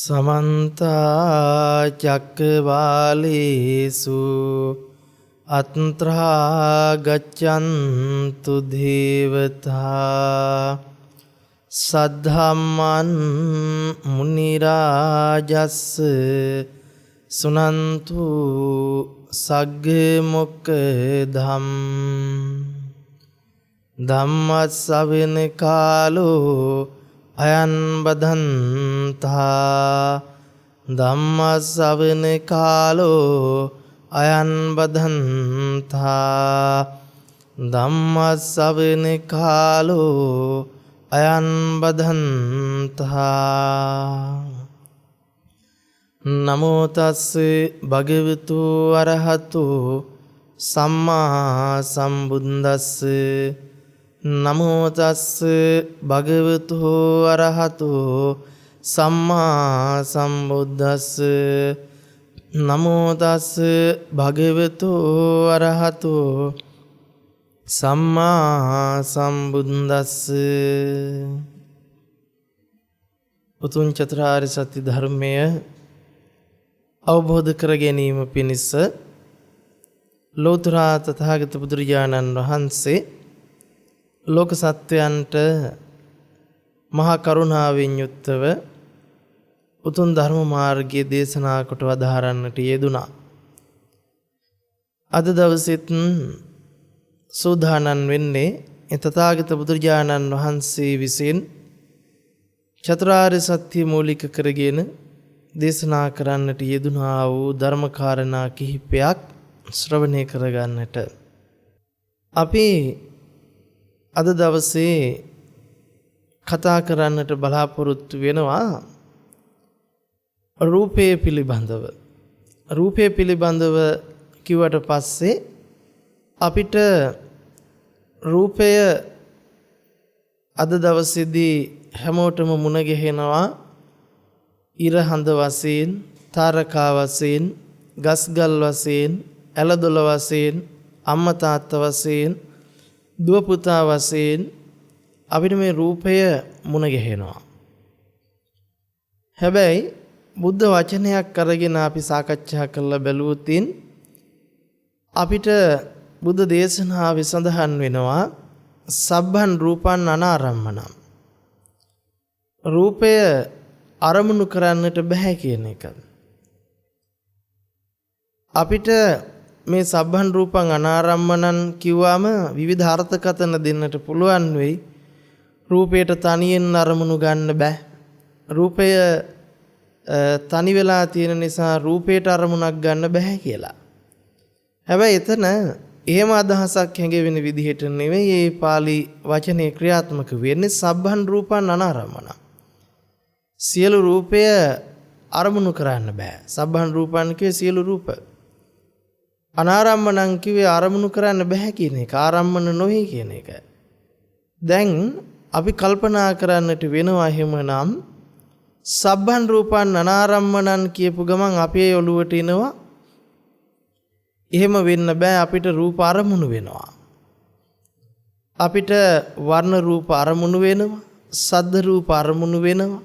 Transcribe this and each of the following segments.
समन्ता चक्रवालेषु अत्रा गच्छन्तु देवता सद्धम्मं मुनिराजस्स सुनन्तु सग्गमुक्धम् धम्मस्सवेन कालो अयं बधन्ता धम्मस्सवेन कालो अयं बधन्ता धम्मस्सवेन कालो अयं बधन्ता। नमो तस्से भगवतो अरहतो सम्मा सम्बुद्दस्से नमो तस्से भगवतो अरहतो सम्मा सम्बुद्दस्से नमो तस्से भगवतो अरहतो सम्मा सम्बुद्दस्से। උතුම් චතුරාර්ය සත්‍ය ධර්මය අවබෝධ කර ගැනීම පිණිස ලෝතර තථාගත බුදුරජාණන් වහන්සේ ලෝක සත්වයන්ට මහා කරුණාවෙන් යුක්තව උතුම් ධර්ම මාර්ගයේ දේශනා කොට වදාරන්නට යෙදුණා. අද දවසෙත් සූදානම් වෙන්නේ තථාගත බුදුරජාණන් වහන්සේ විසින් චතුරාර්ය සත්‍ය මූලික කරගෙන දේශනා කරන්නට යෙදුනා වූ ධර්ම කාරණා කිහිපයක් ශ්‍රවණය කරගන්නට අපි අද දවසේ කතා කරන්නට බලාපොරොත්තු වෙනවා රූපය පිළිබඳව. රූපය පිළිබඳව කිව්වට පස්සේ අපිට රූපය අද දවසේදී හැමෝටම මුණ ගැහෙනවා ඉර හඳ වශයෙන්, තාරකා වශයෙන්, ගස්ගල් වශයෙන්, ඇලදොල වශයෙන්, අම්මා තාත්තා වශයෙන්, දුව පුතා වශයෙන් අපිට මේ රූපය මුණ ගැහෙනවා. හැබැයි බුද්ධ වචනයක් අරගෙන අපි සාකච්ඡා කරලා බැලුවොත් අපිට බුද්ධ දේශනාවේ සඳහන් වෙනවා සබ්බන් රූපන් අනාරම්මනම්. රූපය අරමුණු කරන්නට බෑ කියන එක. අපිට මේ සබ්බන් රූපන් අනාරම්මනන් කිව්වම විවිධ අර්ථකථන දෙන්නට පුළුවන් වෙයි. රූපයට තනියෙන් අරමුණු ගන්න බෑ. රූපය තනි වෙලා තියෙන නිසා රූපයට අරමුණක් ගන්න බෑ කියලා. හැබැයි එතන එහෙම අදහසක් හැඟෙන විදිහට නෙවෙයි මේ පාලි වචනේ ක්‍රියාත්මක වෙන්නේ සබ්බන් රූපන් අනාරම්මන. සියලු රූපය අරමුණු කරන්න බෑ. සබ්බන් රූපන් කියේ සියලු රූප. අනාරම්මනං කියේ අරමුණු කරන්න බෑ කියන එක. ආරම්මන නොවේ කියන එක. දැන් අපි කල්පනා කරන්නට වෙනවා එහෙමනම් සබ්බන් රූපන් අනාරම්මනං කියපු ගමන් අපේ ඔළුවට එනවා එහෙම වෙන්න බෑ. අපිට රූප අරමුණු වෙනවා. අපිට වර්ණ රූප අරමුණු වෙනවා. සද්ද රූප අරමුණු වෙනවා.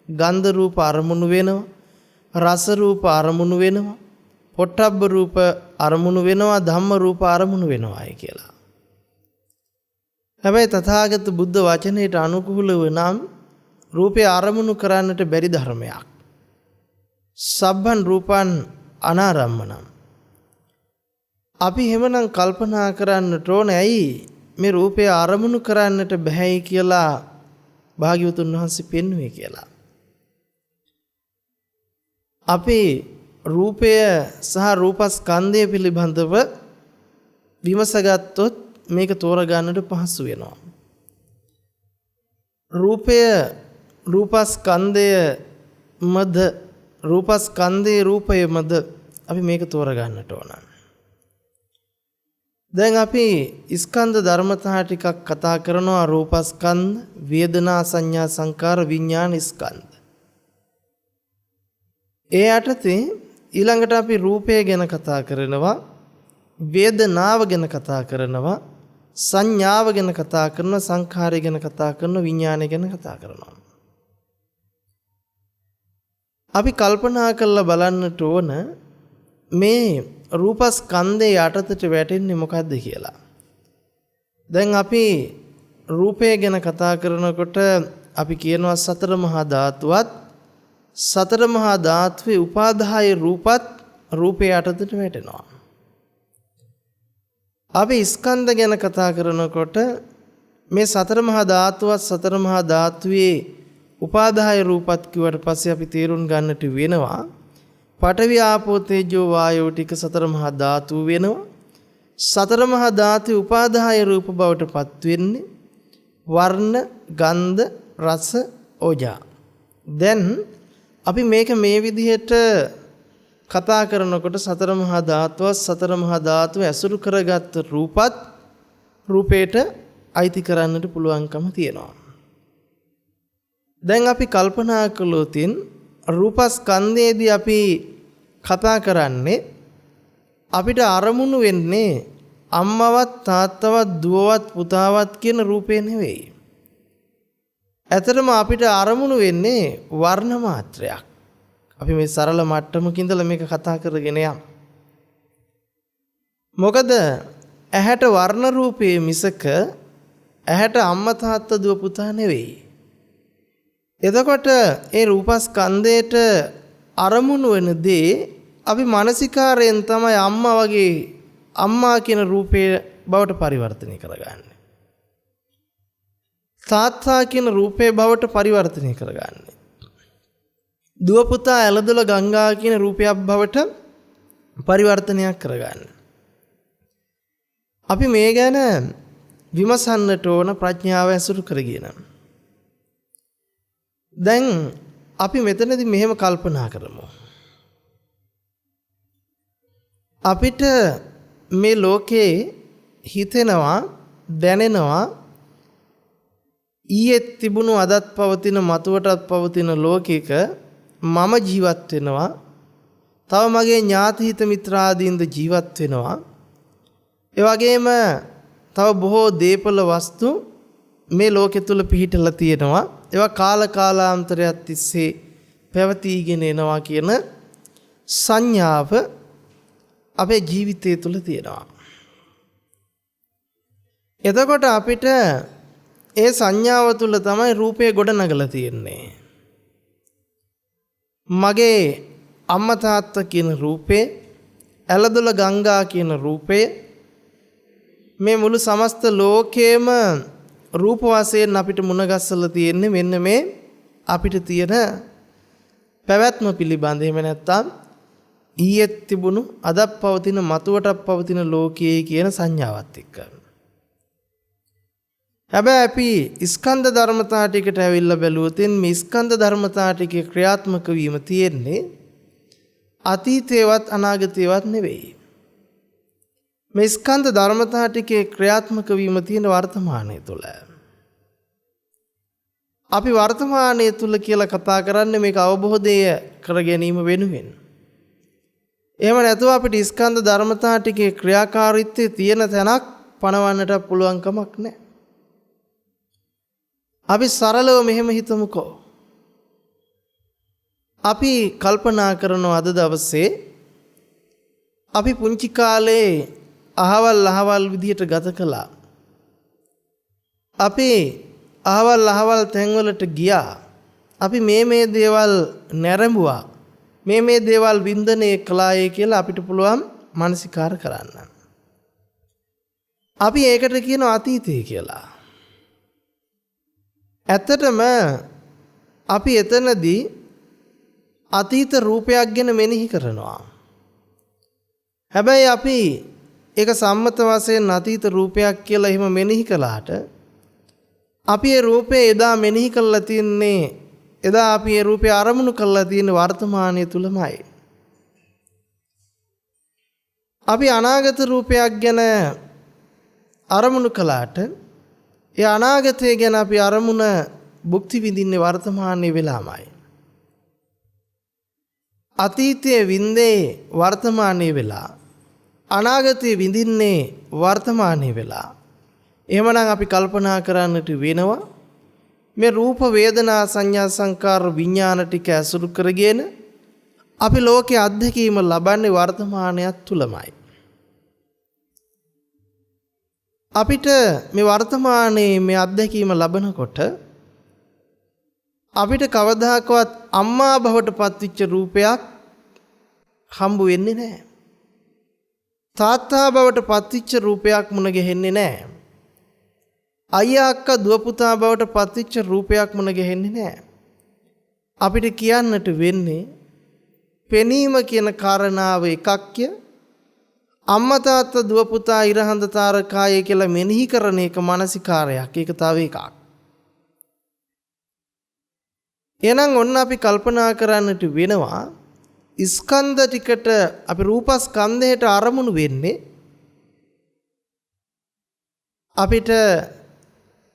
ගන්ධ රූප අරමුණු වෙනවා. රස රූප අරමුණු වෙනවා. පොට්ටබ්බ රූප අරමුණු වෙනවා. ධම්ම රූප අරමුණු වෙනවායි කියලා. හැබැයි තථාගත බුද්ධ වචනයට අනුකූලව නම් රූපය අරමුණු කරන්නට බැරි ධර්මයක්. සබ්බන් රූපන් අනාරම්මනම්. අපි එහෙමනම් කල්පනා කරන්නට ඕනේ ඇයි මේ රූපය අරමුණු කරන්නට බැහැයි කියලා භාග්‍යවතුන් වහන්සේ පෙන්වුවේ කියලා. අපි රූපය සහ රූපස්කන්ධය පිළිබඳව විමසගත්තොත් මේක තෝරගන්නට පහසු වෙනවා. රූපය රූපස්කන්ධය මද රූපස්කන්ධයේ රූපය මද අපි මේක තෝරගන්නට ඕන. දැන් අපි ස්කන්ධ ධර්මතා ටිකක් කතා කරනවා. රූපස්කන්ධ, වේදනා, සංඥා, සංකාර, විඥාන ස්කන්ධ. ඒ යටතේ ඊළඟට අපි රූපය ගැන කතා කරනවා, වේදනාව ගැන කතා කරනවා, සංඥාව ගැන කතා කරනවා, සංඛාරය ගැන කතා කරනවා, විඥානය ගැන කතා කරනවා. අපි කල්පනා කරලා බලන්නට ඕන මේ රූපස්කන්ධේ යටතට වැටෙන්නේ මොකද්ද කියලා. දැන් අපි රූපය ගැන කතා කරනකොට අපි කියනවා සතර මහා ධාතුවත් සතර මහා ධාතුවේ උපාදාය රූපත් රූපේ යටතට වැටෙනවා. අපි ස්කන්ධ ගැන කතා කරනකොට මේ සතර මහා ධාතුවත් සතර මහා ධාතුවේ උපාදාය රූපත් කිව්වට පස්සේ අපි තේරුම් ගන්නට වෙනවා පඨවි ආපෝ තේජෝ වායෝ ටික සතර මහා ධාතු වෙනවා. සතර මහා ධාතුවේ උපාදාය රූප බවට පත් වෙන්නේ වර්ණ, ගන්ධ, රස, ඕජා. දැන් අපි මේක මේ විදිහට කතා කරනකොට සතර මහා ධාතුව සතර මහා ධාතුව ඇසුරු කරගත් රූපත් රූපේට අයිති කරන්නට පුළුවන්කම තියෙනවා. දැන් අපි කල්පනා කළොතින් රූපස්කන්ධයේදී අපි කතා කරන්නේ අපිට අරමුණු වෙන්නේ අම්මවත් තාත්තවත් දුවවත් පුතාවත් කියන රූපේ නෙවෙයි. ඇත්තටම අපිට අරමුණු වෙන්නේ වර්ණ මාත්‍රයක්. අපි මේ සරල මට්ටමක ඉඳලා මේක කතා කරගෙන යමු. මොකද ඇහැට වර්ණ රූපයේ මිසක ඇහැට අම්මා තාත්තා දුව පුතා නෙවෙයි. එතකොට ඒ රූපස්කන්ධයට අරමුණු වෙන දේ අපි මානසිකාරයෙන් තමයි අම්මා වගේ අම්මා කියන රූපේ බවට පරිවර්තනය කරගන්නේ. තාත්තා කියන රූපේ බවට පරිවර්තනය කරගන්නේ. දුව පුතා ඇලදොල ගංගා කියන රූපයක් බවට පරිවර්තනයක් කරගන්න. අපි මේ ගැන විමසන්නට ඕන ප්‍රඥාව ඇසුරු කරගෙන. දැන් අපි මෙතනදී මෙහෙම කල්පනා කරමු. අපිට මේ ලෝකේ හිතෙනවා දැනෙනවා ඊයේ තිබුණු අදත් පවතින මතුවටත් පවතින ලෝකයක මම ජීවත් වෙනවා. තව මගේ ඥාති හිත මිත්‍රාදීන්ද ජීවත් වෙනවා. ඒ වගේම තව බොහෝ දේපල වස්තු මේ ලෝකෙ තුල පිහිටලා තියෙනවා. ඒවා කාලාන්තරයක් තිස්සේ පැවතීගෙන එනවා කියන සංඥාව අපේ ජීවිතය තුල තියෙනවා. එතකොට අපිට ඒ සංඥාව තුල තමයි රූපය ගොඩනගලා තියෙන්නේ. මගේ අම්මා තාත්තා කියන රූපේ, ඇලදොල ගංගා කියන රූපය, මේ මුළු සමස්ත ලෝකයේම රූප වශයෙන් අපිට මුණගස්සලා තියෙන්නේ මෙන්න මේ අපිට තියෙන පැවැත්ම පිළිබඳ. එහෙම නැත්නම් ඊයේ තිබුණු අදත් පවතින මතුවටත් පවතින ලෝකයේ කියන සංඥාවත් එක්ක. හැබැයි අපි ස්කන්ධ ධර්මතා ටිකට ඇවිල්ලා බැලුවොත් මේ ස්කන්ධ ධර්මතා ටිකේ ක්‍රියාත්මක වීම තියෙන්නේ අතීතේවත් අනාගතේවත් නෙවෙයි. මේ ස්කන්ධ ධර්මතා ටිකේ ක්‍රියාත්මක වීම තියෙන වර්තමානයේ තුල. අපි වර්තමානයේ තුල කියලා කතා කරන්නේ මේක අවබෝධය කර ගැනීම වෙනුවෙන්. එහෙම නැතුව අපිට ස්කන්ධ ධර්මතා ටිකේ ක්‍රියාකාරීත්වයේ තියෙන තැනක් පණවන්නට පුළුවන් කමක් නැහැ. අපි සරලව මෙහෙම හිතමුකෝ. අපි කල්පනා කරනවා අද දවසේ අපි පුංචි කාලේ අහවල් විදියට ගත කළා. අපි අහවල් තැන්වලට ගියා. අපි මේ දේවල් නැරඹුවා. මේ දේවල් වින්දනය කළායේ කියලා අපිට පුළුවන් මානසිකාර කරන්න. අපි ඒකට කියනවා අතීතය කියලා. ඇත්තටම අපි එතනදී අතීත රූපයක් ගැන මෙනෙහි කරනවා. හැබැයි අපි ඒක සම්මත වශයෙන් අතීත රූපයක් කියලා එහෙම මෙනෙහි කළාට අපි ඒ රූපේ එදා මෙනෙහි කරලා තින්නේ එදා අපි ඒ රූපේ අරමුණු කරලා තියෙන වර්තමානයේ තුලමයි. අපි අනාගත රූපයක් ගැන අරමුණු කළාට ඒ අනාගතය ගැන අපි අරමුණ භුක්ති විඳින්නේ වර්තමානයේ වෙලාමයි. අතීතයේ විඳේ වර්තමානයේ වෙලා අනාගතයේ විඳින්නේ වර්තමානයේ වෙලා. එහෙමනම් අපි කල්පනා කරන්නට වෙනවා මේ රූප වේදනා සංඥා සංකාර විඥාන ටික ඇසුරු කරගෙන අපි ලෝකයේ අත්දැකීම ලබන්නේ වර්තමානයත් තුලමයි. අපිට මේ වර්තමානයේ මේ අත්දැකීම ලබනකොට අපිට කවදාකවත් අම්මා බවට පත්විච්ච රූපයක් හම්බ වෙන්නේ නැහැ. තාත්තා බවට පත්විච්ච රූපයක් මුණ ගැහෙන්නේ නැහැ. අයියා අක්කා දුව පුතා බවට පත්විච්ච රූපයක් මුණ ගැහෙන්නේ නැහැ. අපිට කියන්නට වෙන්නේ පෙනීම කියන කාරණාව එකක්ය. අම්මා තාත්තා දුව පුතා ඉරහඳ තාරකාය කියලා මෙනෙහි කරන එක මානසිකාරයක්. ඒක තව එකක්. එහෙනම් ඔන්න අපි කල්පනා කරන්නට වෙනවා ස්කන්ධ ටිකට අපි රූපස්කන්ධයට අරමුණු වෙන්නේ අපිට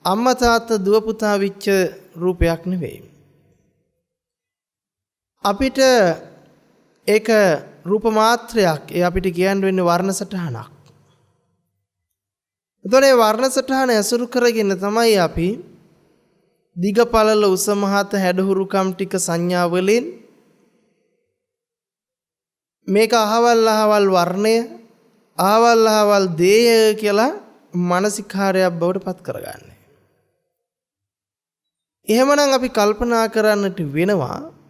අම්මා තාත්තා දුව පුතා විච්ච රූපයක් නෙවෙයි. අපිට ඒක රූප මාත්‍රයක්. ඒ අපිට කියන්න වෙන්නේ වර්ණ සටහනක්. එතකොට මේ වර්ණ සටහන ඇසුරු කරගෙන තමයි අපි දිග පළල උස මහත හැඩහුරුකම් ටික සංඥා වලින් මේක අහවල් අහවල් වර්ණය අහවල් අහවල් දේය කියලා මානසිකාරයක් බවට පත් කරගන්නේ. එහෙමනම් අපි කල්පනා කරන්නට වෙනවා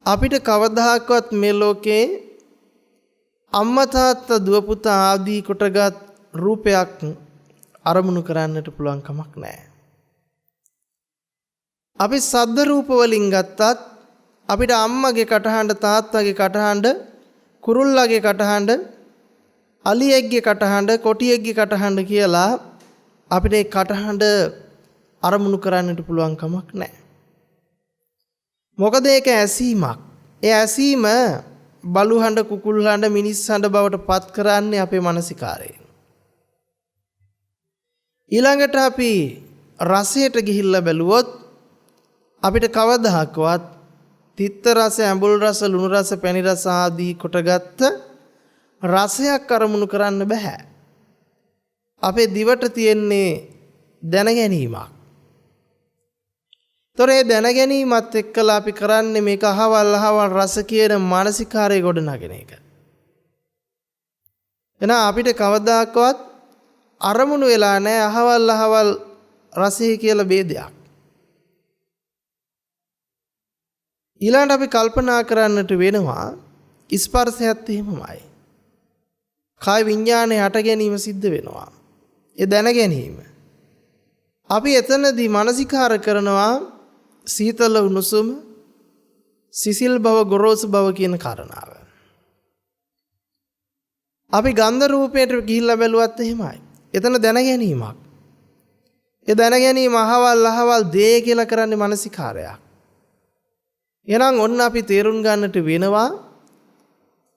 අපිට කවදාකවත් මේ ලෝකේ අම්මා තාත්තා දුව පුතා ආදී කොටගත් රූපයක් අරමුණු කරන්නට පුළුවන් කමක් නැහැ. අපි සද්ද රූප වලින් ගත්තත් අපිට අම්මගේ කටහඬ තාත්තගේ කටහඬ කුරුල්ලාගේ කටහඬ අලියෙක්ගේ කටහඬ කොටියෙක්ගේ කටහඬ කියලා අපිට ඒ කටහඬ අරමුණු කරන්නට පුළුවන් කමක් නැහැ. මොකද ඒක ඇසීමක්. ඒ ඇසීම බලු හඬ කුකුල් හඬ මිනිස් හඬ බවට පත් කරන්නේ අපේ මානසිකාරයෙන්. ඊළඟට අපි රසයට ගිහිල්ලා බැලුවොත් අපිට කවදාහක්වත් තිත්ත රස, ඇඹුල් රස, ලුණු රස, පැණි රස ආදී කොටගත් රසයක් අරමුණු කරන්න බෑ. අපේ දිවට තියෙන්නේ දැනගැනීමක්. තොරේ දැනගැනීමත් එක්කලා අපි කරන්නේ මේක අහවල් අහවල් රස කියන මානසිකාරය ගොඩනගෙන එක. එහෙනම් අපිට කවදාකවත් අරමුණු වෙලා නැහැ අහවල් අහවල් රසය කියලා ભેදයක්. ඊළඟට අපි කල්පනා කරන්නට වෙනවා ස්පර්ශයත් එහෙමමයි. කාය විඥානයේ හට ගැනීම සිද්ධ වෙනවා. ඒ දැන ගැනීම. අපි එතනදී මානසිකාර කරනවා සීතල උණුසුම, සිසිල් බව, ගොරෝසු බව කියන කාරණාව. අපි ගන්ධ රූපයට ගිහිල්ලා බැලුවත් එහෙමයි. එතන දැන ගැනීමක්. ඒ දැන ගැනීම අහවල් අහවල් දේ කියලා කරන්නේ මානසිකාරයක්. එහෙනම් ඔන්න අපි තේරුම් ගන්නට වෙනවා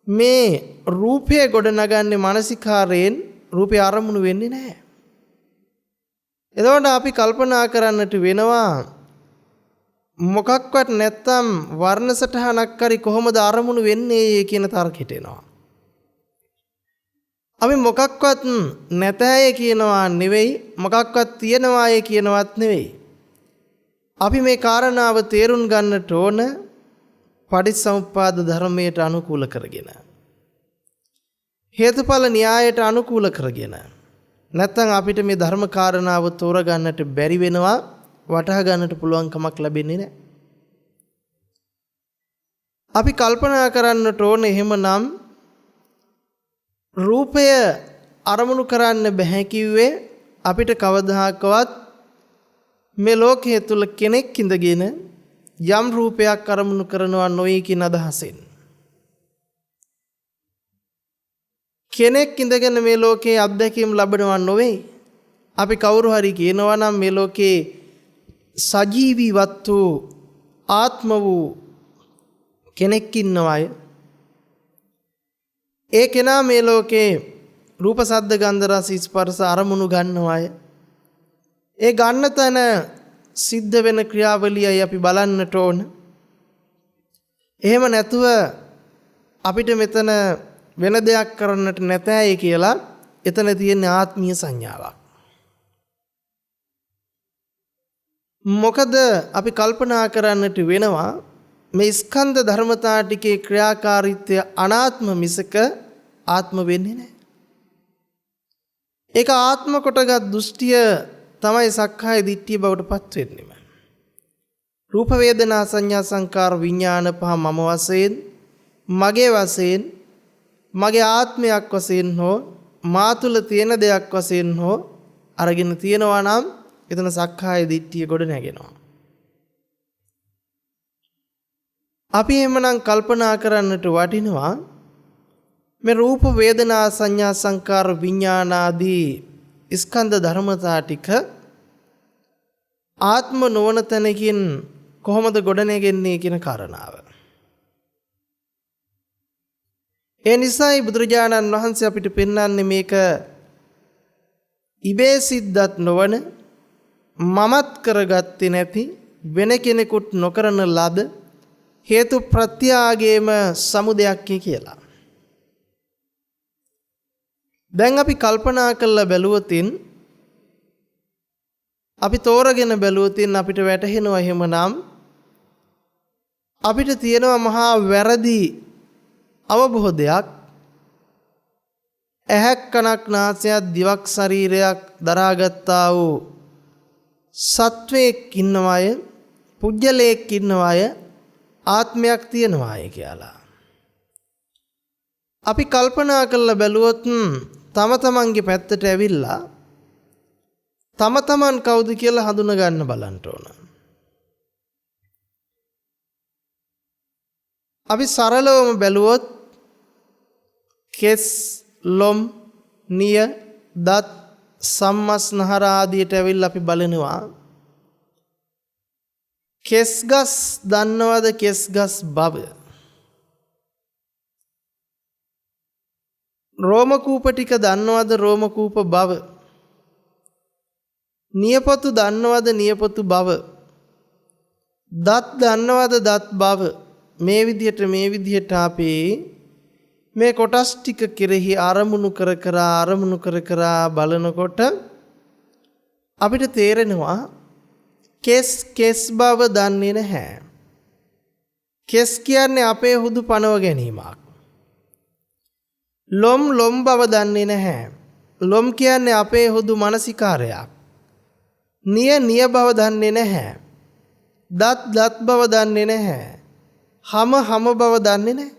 මේ රූපය ගොඩනගන්නේ මානසිකාරයෙන් රූපේ අරමුණු වෙන්නේ නැහැ. එතකොට අපි කල්පනා කරන්නට වෙනවා මොකක්වත් නැත්තම් වර්ණ සටහනක් හරි කොහොමද අරමුණු වෙන්නේ කියන තර්කයට එනවා. අපි මොකක්වත් නැතයි කියනවා නෙවෙයි මොකක්වත් තියනවායි කියනවත් නෙවෙයි. අපි මේ කාරණාව තේරුම් ගන්නට ඕන පටිච්චසමුප්පාද ධර්මයට අනුකූල කරගෙන. හේතුඵල න්‍යායට අනුකූල කරගෙන. නැත්නම් අපිට මේ ධර්ම කාරණාව තෝරගන්නට බැරි වෙනවා, වටහා ගන්නට පුළුවන් කමක් ලැබෙන්නේ නැහැ. අපි කල්පනා කරන්නට ඕන එහෙමනම් රූපය අරමුණු කරන්න බැහැ කිව්වේ අපිට කවදාකවත් මේ ලෝකයේ තුල කෙනෙක් ඉඳගෙන යම් රූපයක් අරමුණු කරනවා නොයි කියන අදහසෙන්. කෙනෙක් ඉඳගෙන මේ ලෝකයේ අත්දැකීම් ලබනවා නොවේ. අපි කවුරු හරි කියනවා නම් මේ ලෝකේ සජීවීවත් වූ ආත්ම වූ කෙනෙක් ඉන්නවාය. ඒ කෙනා මේ ලෝකේ රූප ශබ්ද ගන්ධ රස ස්පර්ශ අරමුණු ගන්නවාය. ඒ ගන්න තැන සිද්ධ වෙන ක්‍රියාවලියයි අපි බලන්නට ඕන. එහෙම නැතුව අපිට මෙතන වෙන දෙයක් කරන්නට නැතයි කියලා එතන තියෙන ආත්මීය සංඥාවක්. මොකද අපි කල්පනා කරන්නට වෙනවා මේ ස්කන්ධ ධර්මතා ටිකේ ක්‍රියාකාරීත්වය අනාත්ම මිසක ආත්ම වෙන්නේ නැහැ. ඒක ආත්ම කොටගත් දෘෂ්ටිය තමයි සක්කාය දිට්ඨිය බවට පත් වෙන්නේම. රූප වේදනා සංඥා සංකාර විඥාන පහ මම වශයෙන්, මගේ වශයෙන්, මගේ ආත්මයක් වශයෙන් හෝ මා තුල තියෙන දෙයක් වශයෙන් හෝ අරගෙන තියෙනවා නම් එතන සක්කාය දිට්ඨිය ගොඩ නැගෙනවා. අපි එhmenan කල්පනා කරන්නට වටිනවා මේ රූප වේදනා සංඥා සංකාර විඥාන ආදී ස්කන්ධ ධර්මතා ටික ආත්ම නොවන තැනකින් කොහොමද ගොඩනැගෙන්නේ කියන කාරණාව. ඒ නිසායි බුදුරජාණන් වහන්සේ අපිට පෙන්වන්නේ මේක ඉබේ සිද්ධත් නොවන මමත් කරගත්තේ නැති වෙන කෙනෙකුට නොකරන ලද හේතු ප්‍රත්‍යාගයේම සමුදයක් කියලා. දැන් අපි කල්පනා කරලා බැලුවොතින් අපි තෝරගෙන බැලුවොතින් අපිට වැටහෙනවා එහෙමනම් අපිට තියෙනවා මහා වැරදි අවබෝධයක්. ඇහක් කනක් නාසයක් දිවක් ශරීරයක් දරාගත්තා වූ සත්වයක් ඉන්නවාය, පුජ්‍යලයක් ඉන්නවාය, ආත්මයක් තියෙනවාය කියලා. අපි කල්පනා කරලා බැලුවොත් තම තමන්ගේ පැත්තට ඇවිල්ලා තම තමන් කවුද කියලා හඳුනා ගන්න බලන්න ඕන. අපි සරලවම බැලුවොත් කෙස්, ලොම්, නිය, දත්, සම්මස්නහර ආදියට ඇවිල්ලා අපි බලනවා කෙස්ගස් දන්නවද කෙස්ගස් බව? රෝමකූප ටික දන්නවද රෝමකූප බව? නියපොතු දන්නවද නියපොතු බව? දත් දන්නවද දත් බව? මේ විදිහට අපි මේ කොටස් ටික කෙරෙහි අරමුණු කර බලනකොට අපිට තේරෙනවා කෙස් බව දන්නේ නැහැ. කෙස් කියන්නේ අපේ හුදු පනව ගැනීමක්. ලොම් බව දන්නේ නැහැ. ලොම් කියන්නේ අපේ හුදු මානසිකාරයක්. නිය බව දන්නේ නැහැ. දත් බව දන්නේ නැහැ. හම බව දන්නේ නැහැ.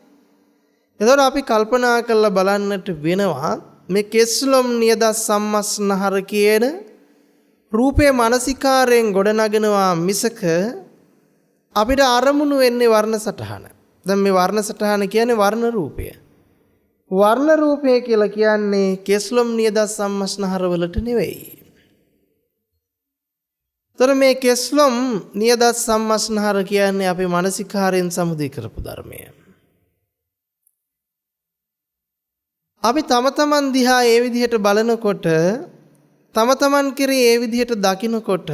එතකොට අපි කල්පනා කරලා බලන්නට වෙනවා මේ කෙස්ලොම් නියද සම්මස්නහර කියන රූපේ මානසිකාරයෙන් ගොඩනගෙනවා මිසක අපිට අරමුණු වෙන්නේ වර්ණ සටහන. දැන් මේ වර්ණ සටහන කියන්නේ වර්ණ රූපය. වර්ණ රූපය කියලා කියන්නේ කෙස්ලොම් නියද සම්මස්නහර වලට නෙවෙයි. තර මේ කෙස්ලොම් නියද සම්මස්නහර කියන්නේ අපේ මානසිකාරයෙන් සමුදේ කරපු ධර්මය. අපි තම තමන් දිහා ඒ විදිහට බලනකොට, තම තමන් කෙරේ ඒ විදිහට දකිනකොට,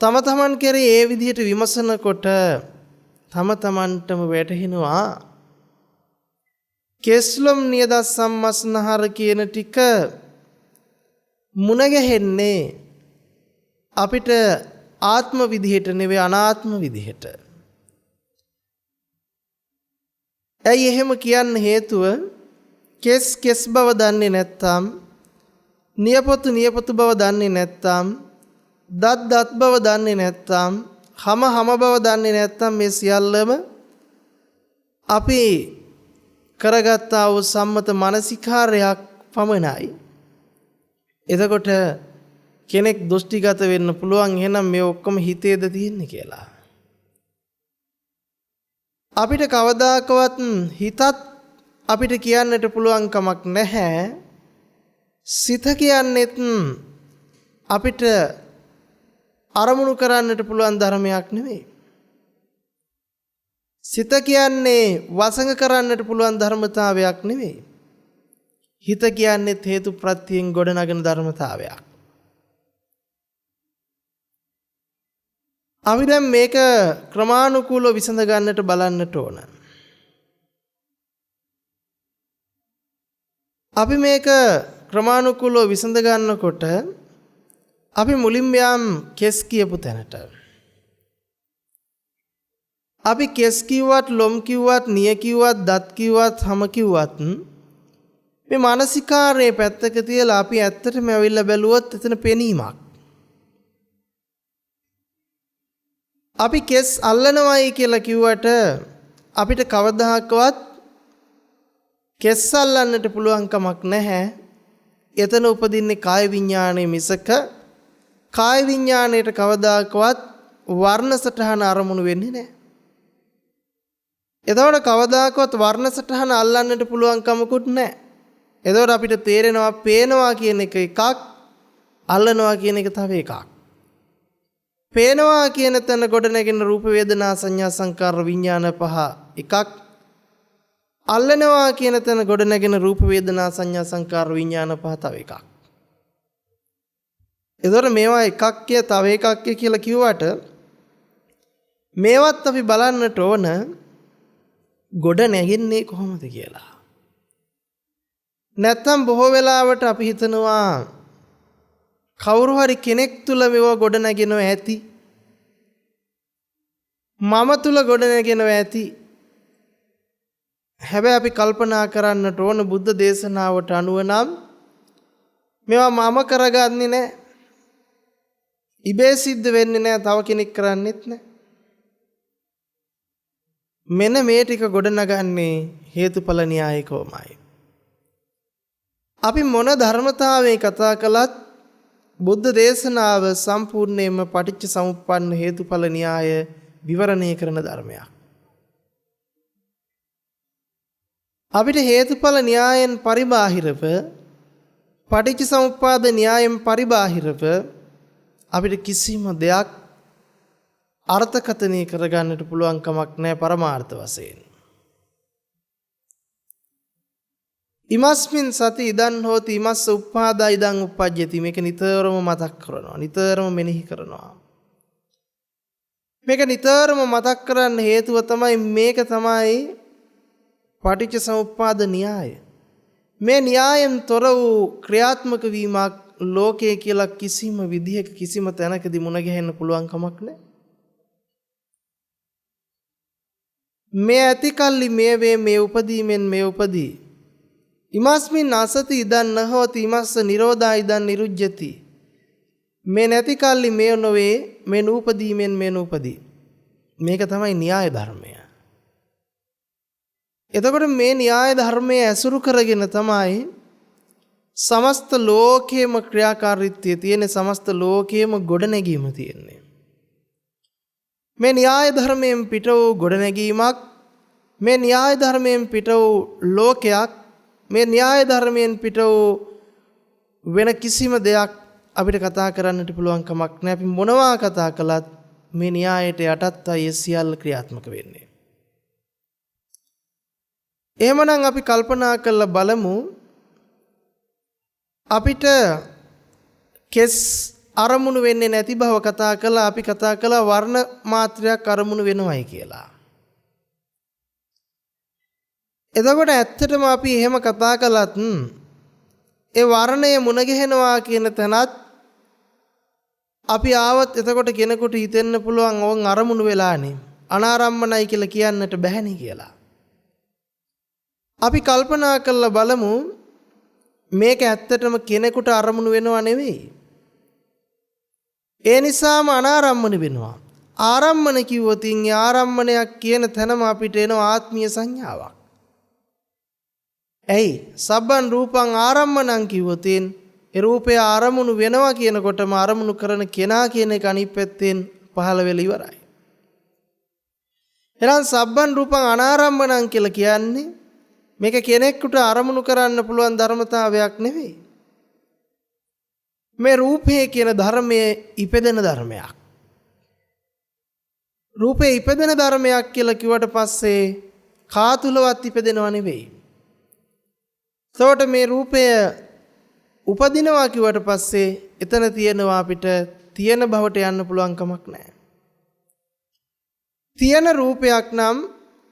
තම තමන් කෙරේ ඒ විදිහට විමසනකොට තම තමන්ටම වැටහෙනවා කෙස්ලොම් නියද සම්මස්නහර කියන ටික මුණ ගැහෙන්නේ අපිට ආත්ම විදිහට නෙවෙයි අනාත්ම විදිහට. ඇයි එහෙම කියන්න හේතුව? කෙස් බව දන්නේ නැත්නම්, නියපොතු බව දන්නේ නැත්නම්, දත් බව දන්නේ නැත්නම්, හම බව දන්නේ නැත්නම් මේ සියල්ලම අපි කරගත්තා වූ සම්මත මානසිකාරයක් පමණයි. එතකොට කෙනෙක් දෘෂ්ටිගත වෙන්න පුළුවන් එහෙනම් මේ ඔක්කොම හිතේද තියෙන්නේ කියලා. අපිට කවදාකවත් හිතත් අපිට කියන්නට පුළුවන් කමක් නැහැ. සිත කියන්නේත් අපිට අරමුණු කරන්නට පුළුවන් ධර්මයක් නෙවෙයි. සිත කියන්නේ වසඟ කරන්නට පුළුවන් ධර්මතාවයක් නෙවෙයි. හිත කියන්නේ හේතු ප්‍රත්‍යයෙන් ගොඩනගෙන ධර්මතාවයක්. අපි දැන් මේක ක්‍රමානුකූලව විසඳ ගන්නට බලන්නට ඕන. අපි මේක ක්‍රමානුකූලව විසඳ ගන්නකොට අපි මුලින්ම යම් කෙස් කියපු තැනට. අපි කෙස් කිව්වත් ලොම් කිව්වත් නිය කිව්වත් දත් කිව්වත් හැම කිව්වත් මේ මානසිකාරයේ පැත්තක තියලා අපි ඇත්තටම ඇවිල්ලා බැලුවොත් එතන පෙනීමක්. අපි කෙස් අල්ලනවයි කියලා කිව්වට අපිට කවදාහක්වත් කෙස් අල්ලන්නට පුළුවන් කමක් නැහැ. එතන උපදින්නේ කාය විඥානයේ මිසක කාය විඥාණයට කවදාකවත් වර්ණ සටහන අරමුණු වෙන්නේ නැහැ. එතකොට කවදාකවත් වර්ණ සටහන අල්ලන්නට පුළුවන් කමකුත් නැහැ. එතකොට අපිට තේරෙනවා පේනවා කියන එක එකක්, අල්ලනවා කියන එක තව එකක්. පේනවා කියන තැන ගොඩ නැගෙන රූප වේදනා සංඥා සංකාර විඥාන පහ එකක්. අල්ලනවා කියන තැන ගොඩ නැගෙන රූප වේදනා සංඥා සංකාර විඥාන පහ තව එකක්. එතකොට මේවා එකක් කිය තව එකක් කියලා කිව්වට මේවත් අපි බලන්නට ඕන ගොඩ නැගින්නේ කොහොමද කියලා. නැත්තම් බොහෝ වෙලාවට අපි හිතනවා කවුරු හරි කෙනෙක් තුල මේවා ගොඩ නැගෙනවා ඇති. මම තුල ගොඩ නැගෙනවා ඇති. හැබැයි අපි කල්පනා කරන්නට ඕන බුද්ධ දේශනාවට අනුව නම් මේවා මම කරගන්නේ නැහැ. ඉබේ සිද්ධ වෙන්නේ නැහැ, තව කෙනෙක් කරන්නෙත් නැහැ. මෙන්න මේ ටික ගොඩනගන්නේ හේතුඵල න්‍යායිකවමයි. අපි මොන ධර්මතාවයේ කතා කළත් බුද්ධ දේශනාව සම්පූර්ණයෙන්ම පටිච්ච සමුප්පන්න හේතුඵල න්‍යාය විවරණය කරන ධර්මයක්. අපිට හේතුඵල න්‍යායෙන් පරිබාහිරව පටිච්ච සමුප්පාද න්‍යායෙන් පරිබාහිරව අපිට කිසිම දෙයක් අර්ථකථනය කරගන්නට පුළුවන් කමක් නැහැ පරමාර්ථ වශයෙන්. ඉමස්මින් සති ඉදන් හෝති ඉමස්ස උප්පාදා ඉදන් උප්පජ්ජති. මේක නිතරම මතක් කරනවා, නිතරම මෙනෙහි කරනවා. මේක නිතරම මතක් කරන්න හේතුව තමයි මේක තමයි පටිච්ච සමුප්පාද න්‍යාය. මේ න්‍යායෙන් තොර වූ ක්‍රියාත්මක වීමක් ලෝකයේ කියලා කිසිම විදිහක කිසිම තැනකදී මුණ ගැහෙන්න පුළුවන් කමක් නැහැ. මේ ඇති කල්ලි මේ වේ මේ උපදීමෙන් මේ උපදී. ඉමස්මින් අසති ඉදන් නහෝති ඉමස්ස නිරෝධා ඉදන් නිරුජ්ජති. මේ නැති කල්ලි මේ නොවේ මේ නූපදීමෙන් මේ නූපදී. මේක තමයි න්‍යාය ධර්මය. එතකොට මේ න්‍යාය ධර්මයේ ඇසුරු කරගෙන තමයි සමස්ත ලෝකයේම ක්‍රියාකාරීත්වය තියෙන, සමස්ත ලෝකයේම ගොඩනැගීම තියෙන්නේ. මේ න්‍යාය ධර්මයෙන් පිට වූ ගොඩනැගීමක්, මේ න්‍යාය ධර්මයෙන් පිට වූ ලෝකයක්, මේ න්‍යාය ධර්මයෙන් පිට වූ වෙන කිසිම දෙයක් අපිට කතා කරන්නට පුළුවන් කමක් නැහැ. අපි මොනවා කතා කළත් මේ න්‍යායට යටත් අය සියල්ල ක්‍රියාත්මක වෙන්නේ. එහෙමනම් අපි කල්පනා කරලා බලමු අපිට කෙස් අරමුණු වෙන්නේ නැති බව කතා කළා. අපි කතා කළා වර්ණ මාත්‍රයක් අරමුණු වෙනවයි කියලා. එතකොට ඇත්තටම අපි එහෙම කතා කළත් ඒ වර්ණය මුණ ගැහෙනවා කියන තැනත් අපි ආවත් එතකොට කෙනෙකුට හිතෙන්න පුළුවන් ඕන් අරමුණු වෙලානේ, අනාරම්මනයි කියලා කියන්නට බැහැනේ කියලා. අපි කල්පනා කරලා බලමු මේක ඇත්තටම කෙනෙකුට අරමුණු වෙනව නෙවෙයි. ඒ නිසාම අනාරම්මන වෙනවා. ආරම්මන කිව්වොත් ඒ ආරම්මනයක් කියන තැනම අපිට එන ආත්මීය සංඥාවක්. ඇයි? සබ්බන් රූපං ආරම්මනං කිව්වොත් ඒ රූපය ආරමුණු වෙනවා කියනකොටම ආරමුණු කරන කෙනා කියන එක අනිත් පැත්තෙන් පහළ වෙලා ඉවරයි. එහෙනම් සබ්බන් රූපං අනාරම්මනං කියලා කියන්නේ මේක කෙනෙකුට ආරමුණු කරන්න පුළුවන් ධර්මතාවයක් නෙවෙයි. මේ රූපේ කියන ධර්මයේ ඉපදෙන ධර්මයක්. රූපේ ඉපදෙන ධර්මයක් කියලා කිව්වට පස්සේ කාතුලවත් ඉපදෙනව නෙවෙයි. ඒකට මේ රූපය උපදිනවා කිව්වට පස්සේ එතන තියෙනවා අපිට තියෙන බවට යන්න පුළුවන් කමක් නැහැ. තියෙන රූපයක් නම්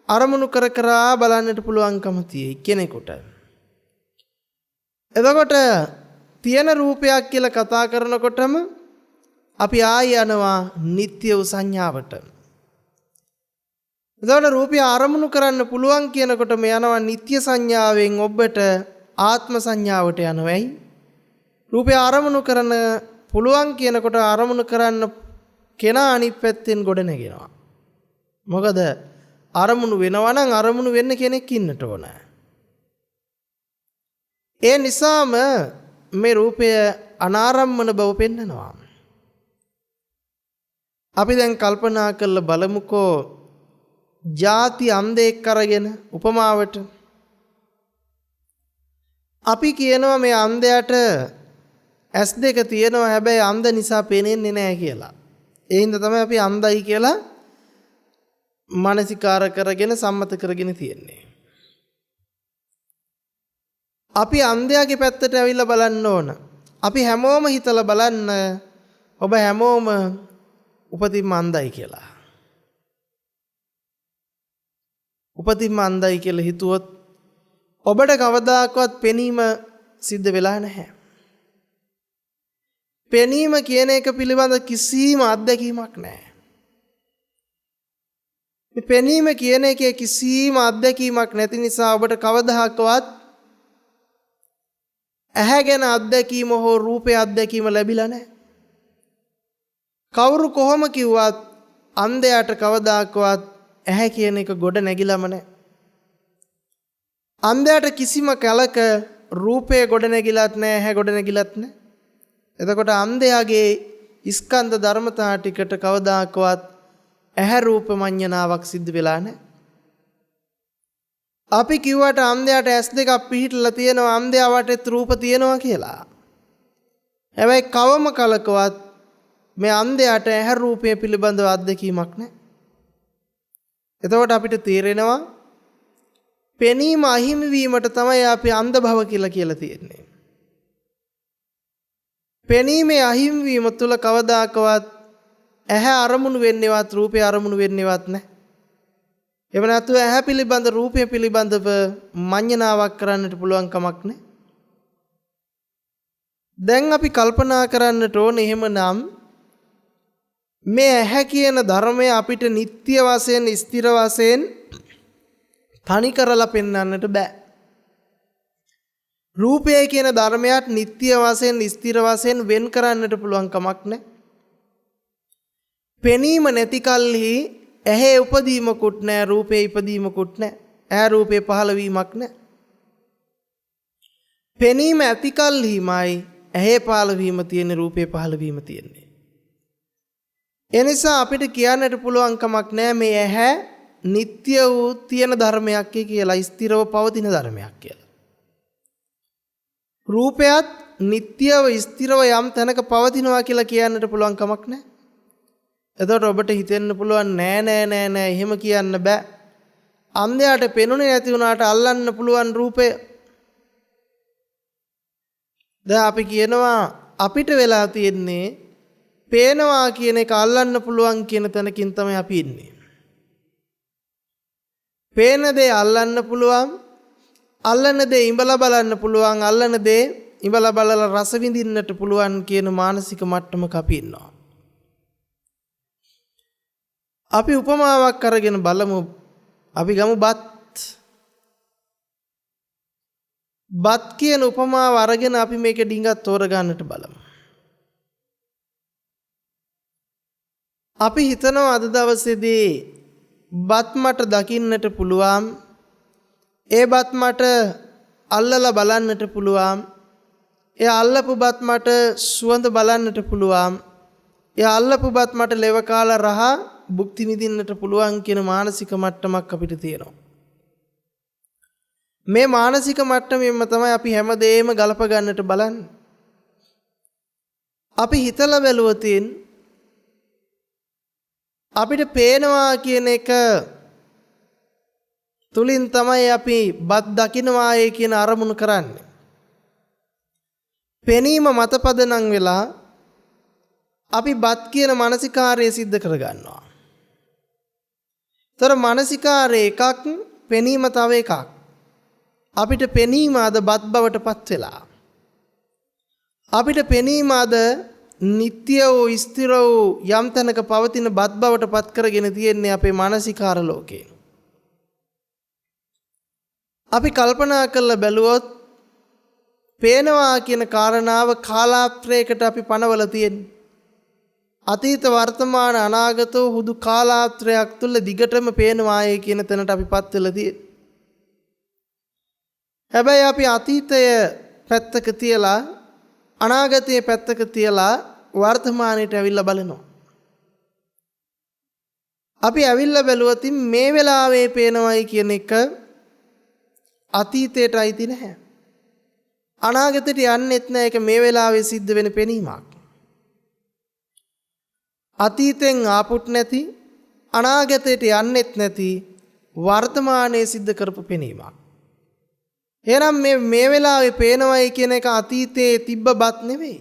අරමුණු කර කර බලන්නට පුළුවන්කම තියෙයි කෙනෙකුට. එතකොට තියෙන රූපයක් කියලා කතා කරනකොටම අපි ආය යනවා නිත්‍ය වූ සංඥාවට. එතකොට රූපය අරමුණු කරන්න පුළුවන් කියනකොට මේ යනවා නිත්‍ය සංඥාවෙන් ඔබට ආත්ම සංඥාවට යනවායි. රූපය අරමුණු කරන්න පුළුවන් කියනකොට අරමුණු කරන්න කෙනා අනිත් පැත්තෙන් ගොඩ නැගෙනවා. මොකද අරමුණු වෙනවා නම් අරමුණු වෙන්න කෙනෙක් ඉන්නට ඕන. ඒ නිසාම මේ රූපය අනාරම්මන බව පෙන්නනවා. අපි දැන් කල්පනා කරලා බලමුකෝ ಜಾති අන්ධෙක් අරගෙන උපමාවට අපි කියනවා මේ අන්ධයාට ඇස් දෙක තියෙනවා හැබැයි අන්ධ නිසා පේන්නේ නැහැ කියලා. ඒ හින්දා තමයි අපි අන්ධයි කියලා මානසිකාර කරගෙන සම්මත කරගෙන තියෙන්නේ. අපි අන්ධයාගේ පැත්තට ඇවිල්ලා බලන්න ඕන. අපි හැමෝම හිතලා බලන්න ඔබ හැමෝම උපතින්ම අන්ධයි කියලා. උපතින්ම අන්ධයි කියලා හිතුවොත් ඔබට කවදාකවත් පෙනීම සිද්ධ වෙලා නැහැ. පෙනීම කියන එක පිළිබඳ කිසිම අත්දැකීමක් නැහැ. මේ පෙනීම කියන එකේ කිසිම අත්දැකීමක් නැති නිසා ඔබට කවදාකවත් ඇහැ ගැන අත්දැකීම හෝ රූපේ අත්දැකීම ලැබිලා නැහැ. කවුරු කොහොම කිව්වත් අන්ධයාට කවදාකවත් ඇහැ කියන එක ගොඩ නැගිලාම නැහැ. අන්ධයාට කිසිම කලක රූපය ගොඩ නැගිලත් නැහැ, ඇහැ ගොඩ නැගිලත් නැහැ. එතකොට අන්ධයාගේ ස්කන්ධ ධර්මතා ටිකට කවදාකවත් ඇහැ රූප මඤ්ඤණාවක් සිද්ධ වෙලා නැහැ. අපි කිව්වට අන්ධයාට ඇස් දෙකක් පිහිටලා තියෙනවා, අන්ධයා වටේත් රූප තියෙනවා කියලා. හැබැයි කවම කලකවත් මේ අන්ධයාට ඇහැ රූපය පිළිබඳව අත්දැකීමක් නැහැ. එතකොට අපිට තේරෙනවා පෙනීම අහිමි වීමට තමයි අපි අන්ධ භව කියලා තියෙන්නේ. පෙනීමේ අහිමි වීම තුළ කවදාකවත් ඇහැ අරමුණු වෙන්නේවත් රූපය අරමුණු වෙන්නේවත් නැහැ. එව නැතුව ඇහැ පිළිබඳ රූපය පිළිබඳව මඤ්ඤණාවක් කරන්නට පුළුවන් කමක් නැහැ. දැන් අපි කල්පනා කරන්නට ඕනේ එහෙමනම් මේ ඇහැ කියන ධර්මය අපිට නිත්‍ය වශයෙන් ස්ථිර වශයෙන් තනි කරලා පෙන්වන්නට බෑ. රූපය කියන ධර්මයක් නිත්‍ය වශයෙන් ස්ථිර වශයෙන් වෙන් කරන්නට පුළුවන් කමක් නැහැ. පෙනීම නැති කල්හි ඇහැ උපදීමකුත් නැහැ, රූපේ ඉපදීමකුත් නැහැ. ඇහැ රූපේ පහළ වීමක් නැහැ. පෙනීම ඇති කල්හිමයි ඇහැ පහළ වීම තියෙන්නේ, රූපේ පහළ වීම තියෙන්නේ. එනිසා අපිට කියන්නට පුළුවන් කමක් නැහැ මේ ඇහැ නිත්‍ය වූ තියෙන ධර්මයක් කියලා, ස්ථිරව පවතින ධර්මයක් කියලා. රූපයත් නිත්‍යව ස්ථිරව යම් තැනක පවතිනවා කියලා කියන්නට පුළුවන් කමක් නැහැ. එතකොට ඔබට හිතෙන්න පුළුවන් නෑ එහෙම කියන්න බෑ. අන්ධයාට පෙනුනේ නැති වුණාට අල්ලන්න පුළුවන් රූපය. දැන් අපි කියනවා අපිට වෙලා තියෙන්නේ පේනවා කියන එක අල්ලන්න පුළුවන් කියන තැනකින් තමයි අපි ඉන්නේ. පේන දේ අල්ලන්න පුළුවන්, අල්ලන දේ ඉඹලා බලන්න පුළුවන්, අල්ලන දේ ඉඹලා බලලා රස විඳින්නට පුළුවන් කියන මානසික මට්ටමක අපි ඉන්නවා. අපි උපමාවක් අරගෙන බලමු. අපි ගමු බත් කියන උපමාව අරගෙන අපි මේක ඩිංගක් තෝරගන්නට බලමු. අපි හිතනවා අද දවසේදී බත් මට දකින්නට පුළුවන්, ඒ බත් මට අල්ලලා බලන්නට පුළුවන්, ඒ අල්ලපු බත් මට සුවඳ බලන්නට පුළුවන්, ඒ අල්ලපු බත් මට ලෙව කාලා රහ භුක්ති විඳින්නට පුළුවන් කියන මානසික මට්ටමක් අපිට තියෙනවා. මේ මානසික මට්ටමෙන්ම තමයි අපි හැමදේම ගලප ගන්නට බලන්නේ. අපි හිතලා බැලුවොත් අපිට පේනවා කියන එක තුලින් තමයි අපි බත් දකින්නවායේ කියන අරමුණු කරන්නේ. පෙනීම මතපදනම් වෙලා අපි බත් කියන මානසිකාරය සිද්ධ කරගන්නවා. තර මානසිකාරය එකක්, පෙනීම තව එකක්. අපිට පෙනීම අද බත් බවට පත් වෙලා. අපිට පෙනීම අද නිත්‍ය වූ ස්ථිර වූ යම් තැනක පවතින බත් බවට පත් කරගෙන තියෙන්නේ අපේ මානසිකාර ලෝකේ. අපි කල්පනා කරලා බැලුවොත් පේනවා කියන කාරණාව කාලාත්‍රයකට අපි පනවලා තියෙන්නේ. අතීත වර්තමාන අනාගත හුදු කාලාත්‍රයක් තුල දිගටම පේනවායේ කියන තැනට අපිපත් වෙලා තියෙන්නේ. හැබැයි අපි අතීතය පැත්තක තියලා අනාගතයේ පැත්තක තියලා වර්තමානයට ඇවිල්ලා බලනවා. අපි ඇවිල්ලා බැලුවොත් මේ වෙලාවේ පේනවයි කියන එක අතීතයට අයිති නැහැ. අනාගතයට යන්නෙත් නැහැ. ඒක මේ වෙලාවේ සිද්ධ වෙන පෙනීමක්. අතීතෙන් ආපුත් නැති අනාගතයට යන්නෙත් නැති වර්තමානයේ සිද්ධ කරපු පෙනීමක්. එහෙනම් මේ වෙලාවේ පේනවයි කියන එක අතීතයේ තිබ්බ බත් නෙවෙයි.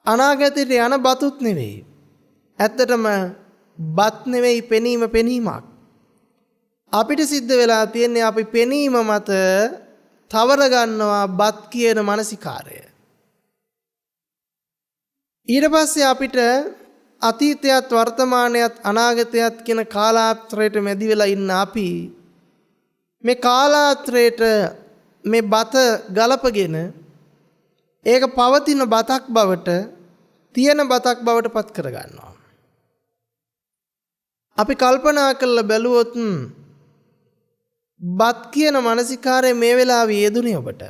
අනාගතයට යන බතුත් නෙවෙයි. ඇත්තටම බත් නෙවෙයි පෙනීමක්. අපිට සිද්ධ වෙලා තියෙන්නේ අපි පෙනීම මත තවර ගන්නවා බත් කියන මානසිකාරය. ඊට පස්සේ අපිට අතීතයත් වර්තමානයත් අනාගතයත් කියන කාලාත්‍රයට මැදි වෙලා ඉන්න අපි මේ කාලාත්‍රයට මේ බත ගලපගෙන ඒක පවතින බතක් බවට තියෙන බතක් බවට පත් කර ගන්නවා. අපි කල්පනා කරලා බැලුවොත් බත් කියන මානසිකාරය මේ වෙලාවේ යෙදුනේ ඔබට.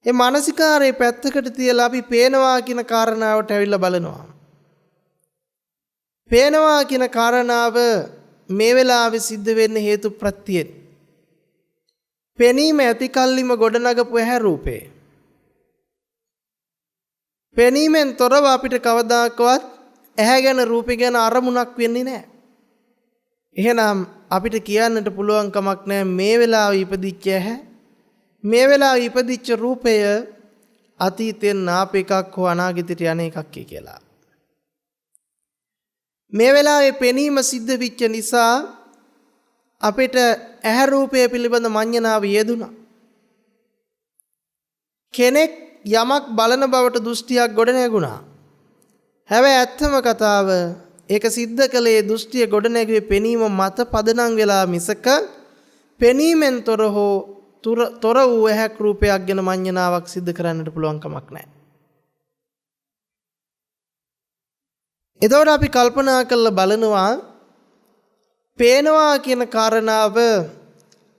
ඒ මානසිකාරයේ පැත්තකට තියලා අපි පේනවා කියන කාරණාවට ඇවිල්ලා බලනවා. පේනවා කියන කාරණාව මේ වෙලාවේ සිද්ධ වෙන්නේ හේතු ප්‍රත්‍යයෙන්. පෙනීම ඇති කල්ලිම ගොඩනගපු ඇහැ රූපේ. පෙනීමෙන් තොරව අපිට කවදාකවත් ඇහැ ගැන රූපේ ගැන අරමුණක් වෙන්නේ නැහැ. එහෙනම් අපිට කියන්නට පුළුවන් කමක් නැහැ මේ වෙලාවේ ඉපදිච්ච ඇහැ මේ වෙලාවේ ඉපදිච්ච රූපය අතීතෙන් ආප එකක් හෝ අනාගතයට යන එකක් කියලා. මේ වෙලාවේ පෙනීම සිද්ධ වෙච්ච නිසා අපිට ඇහැ රූපය පිළිබඳ මඤ්ඤණාව යෙදුණා. කෙනෙක් යමක් බලන බවට දෘෂ්ටියක් ගොඩ නැගුණා. හැබැයි ඇත්තම කතාව ඒක සිද්ධ කළේ දෘෂ්ටිය ගොඩ නැගුවේ පෙනීම මත පදනම් වෙලා මිසක පෙනීමෙන් තොර හෝ තොර වූ ඇහැක් රූපයක් ගැන මඤ්ඤණාවක් සිද්ධ කරන්නට පුළුවන් කමක් නැහැ. එතකොට අපි කල්පනා කරලා බලනවා පේනවා කියන කාරණාව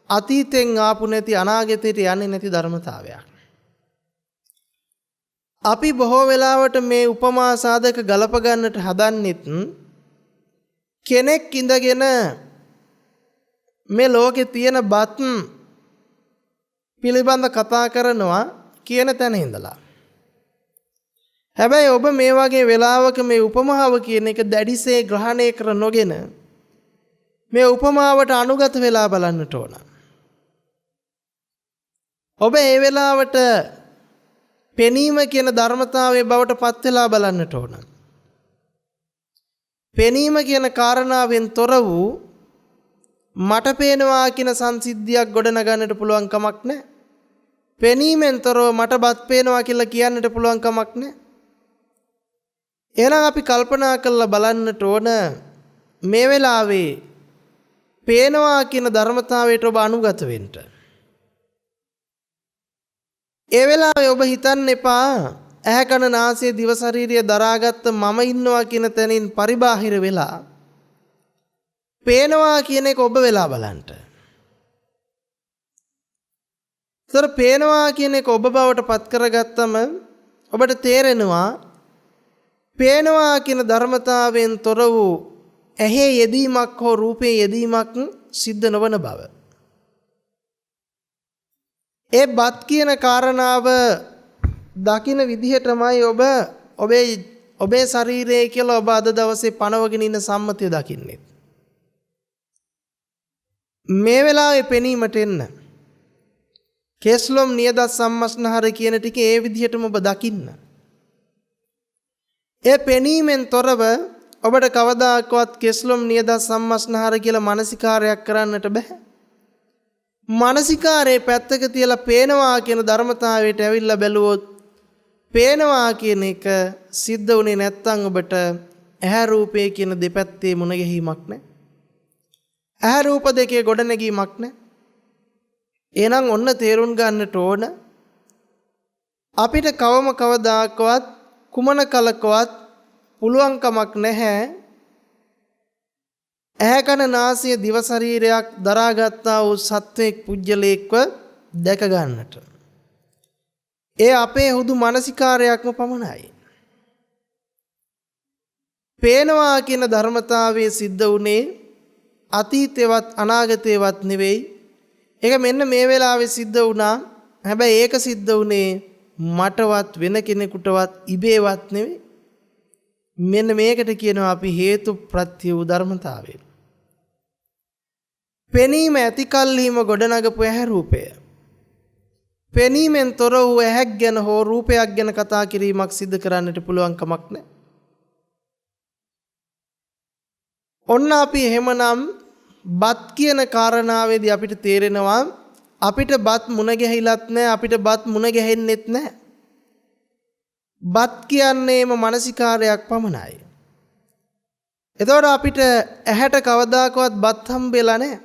අතීතෙන් ආපු නැති අනාගතයට යන්නේ නැති ධර්මතාවයක්. අපි බොහෝ වෙලාවට මේ උපමා සාධක ගලප ගන්නට හදන්නෙත් කෙනෙක් ඉඳගෙන මේ ලෝකේ තියෙන බත් පිළිබඳ කතා කරනවා කියන තැන ඉඳලා. හැබැයි ඔබ මේ වගේ වෙලාවක මේ උපමාව කියන එක දැඩිසේ ග්‍රහණය කර නොගෙන මේ උපමාවට අනුගත වෙලා බලන්නට ඕන. ඔබ ඒ වෙලාවට පෙනීම කියන ධර්මතාවයේ බවට පත් වෙලා බලන්නට ඕන. පෙනීම කියන කාරණාවෙන් තොර වූ මට පේනවා කියන සංසිද්ධියක් ගොඩනගන්නට පුළුවන් කමක් නැහැ. පෙනීමෙන් තොරව මට බත් පේනවා කියලා කියන්නට පුළුවන් කමක් නැහැ. එහෙනම් අපි කල්පනා කරලා බලන්නට ඕන මේ වෙලාවේ පේනවා කියන ධර්මතාවයට ඔබ අනුගත වෙන්න. ඒ වෙලාවේ ඔබ හිතන්න එපා ඇහැ කන නාසය දිව ශරීරය දරාගත්ත මම ඉන්නවා කියන තැනින් පරිබාහිර වෙලා පේනවා කියන එක ඔබ වෙලා බලන්න. ඒතර පේනවා කියන එක ඔබ බවට පත් කරගත්තම ඔබට තේරෙනවා පේනවා කියන ධර්මතාවයෙන් තොර වූ ඇහි යෙදීමක් හෝ රූපේ යෙදීමක් සිද්ධ නොවන බව. ඒ බත් කියන කාරණාව දකින විදිහටමයි ඔබේ ශරීරය කියලා ඔබ අද දවසේ පනවගෙන ඉන්න සම්මතිය දකින්නේ. මේ වෙලාවේ පෙනීමට එන්න කෙස්ලොම් නියදත් සම්මස්නහර කියන ටික ඒ විදිහටම ඔබ දකින්න. ඒ පෙනීමෙන් තොරව ඔබට කවදාකවත් කෙස්ලොම් නියදත් සම්මස්නහර කියලා මානසිකාරයක් කරන්නට බෑ. මානසිකාරයේ පැත්තක තියලා පේනවා කියන ධර්මතාවයට ඇවිල්ලා බැලුවොත් පේනවා කියන එක සිද්ධ වුණේ නැත්නම් ඔබට ඇහැ රූපේ කියන දෙපැත්තේ මුණ ගැහිමක් නැහැ. ඇහැ රූප දෙකේ ගොඩනැගීමක් නැහැ. එහෙනම් ඔන්න තේරුම් ගන්නට ඕන අපිට කවම කවදාකවත් කුමන කලකවත් පුළුවන් කමක් නැහැ ඇහැ කන නාසය දිව ශරීරයක් දරාගත්තා වූ සත්වෙක් පුජ්‍යලේක්ව දැක ගන්නට. ඒ අපේ හුදු මානසිකාරයක්ම පමණයි. පේනවා කියන ධර්මතාවයේ සිද්ධ වුණේ අතීතේවත් අනාගතේවත් නෙවෙයි. ඒක මෙන්න මේ වෙලාවේ සිද්ධ වුණා. හැබැයි ඒක සිද්ධ වුණේ මටවත් වෙන කෙනෙකුටවත් ඉබේවත් නෙවෙයි. මෙන්න මේකට කියනවා අපි හේතු ප්‍රත්‍ය වූ ධර්මතාවය. පෙනීම ඇති කල්හිම ගොඩනගපු ඇහැ රූපය. පෙනීමෙන් තොර වූ ඇහැක් ගැන හෝ රූපයක් ගැන කතා කිරීමක් සිදු කරන්නට පුළුවන් කමක් නැහැ. ඔන්න අපි එහෙමනම් බත් කියන කාරණාවේදී අපිට තේරෙනවා අපිට බත් මුණ ගැහිලත් නැහැ අපිට බත් මුණ ගැහෙන්නෙත් නැහැ. බත් කියන්නේම මානසිකාරයක් පමණයි. එතකොට අපිට ඇහැට කවදාකවත් බත් හම්බෙලා නැහැ.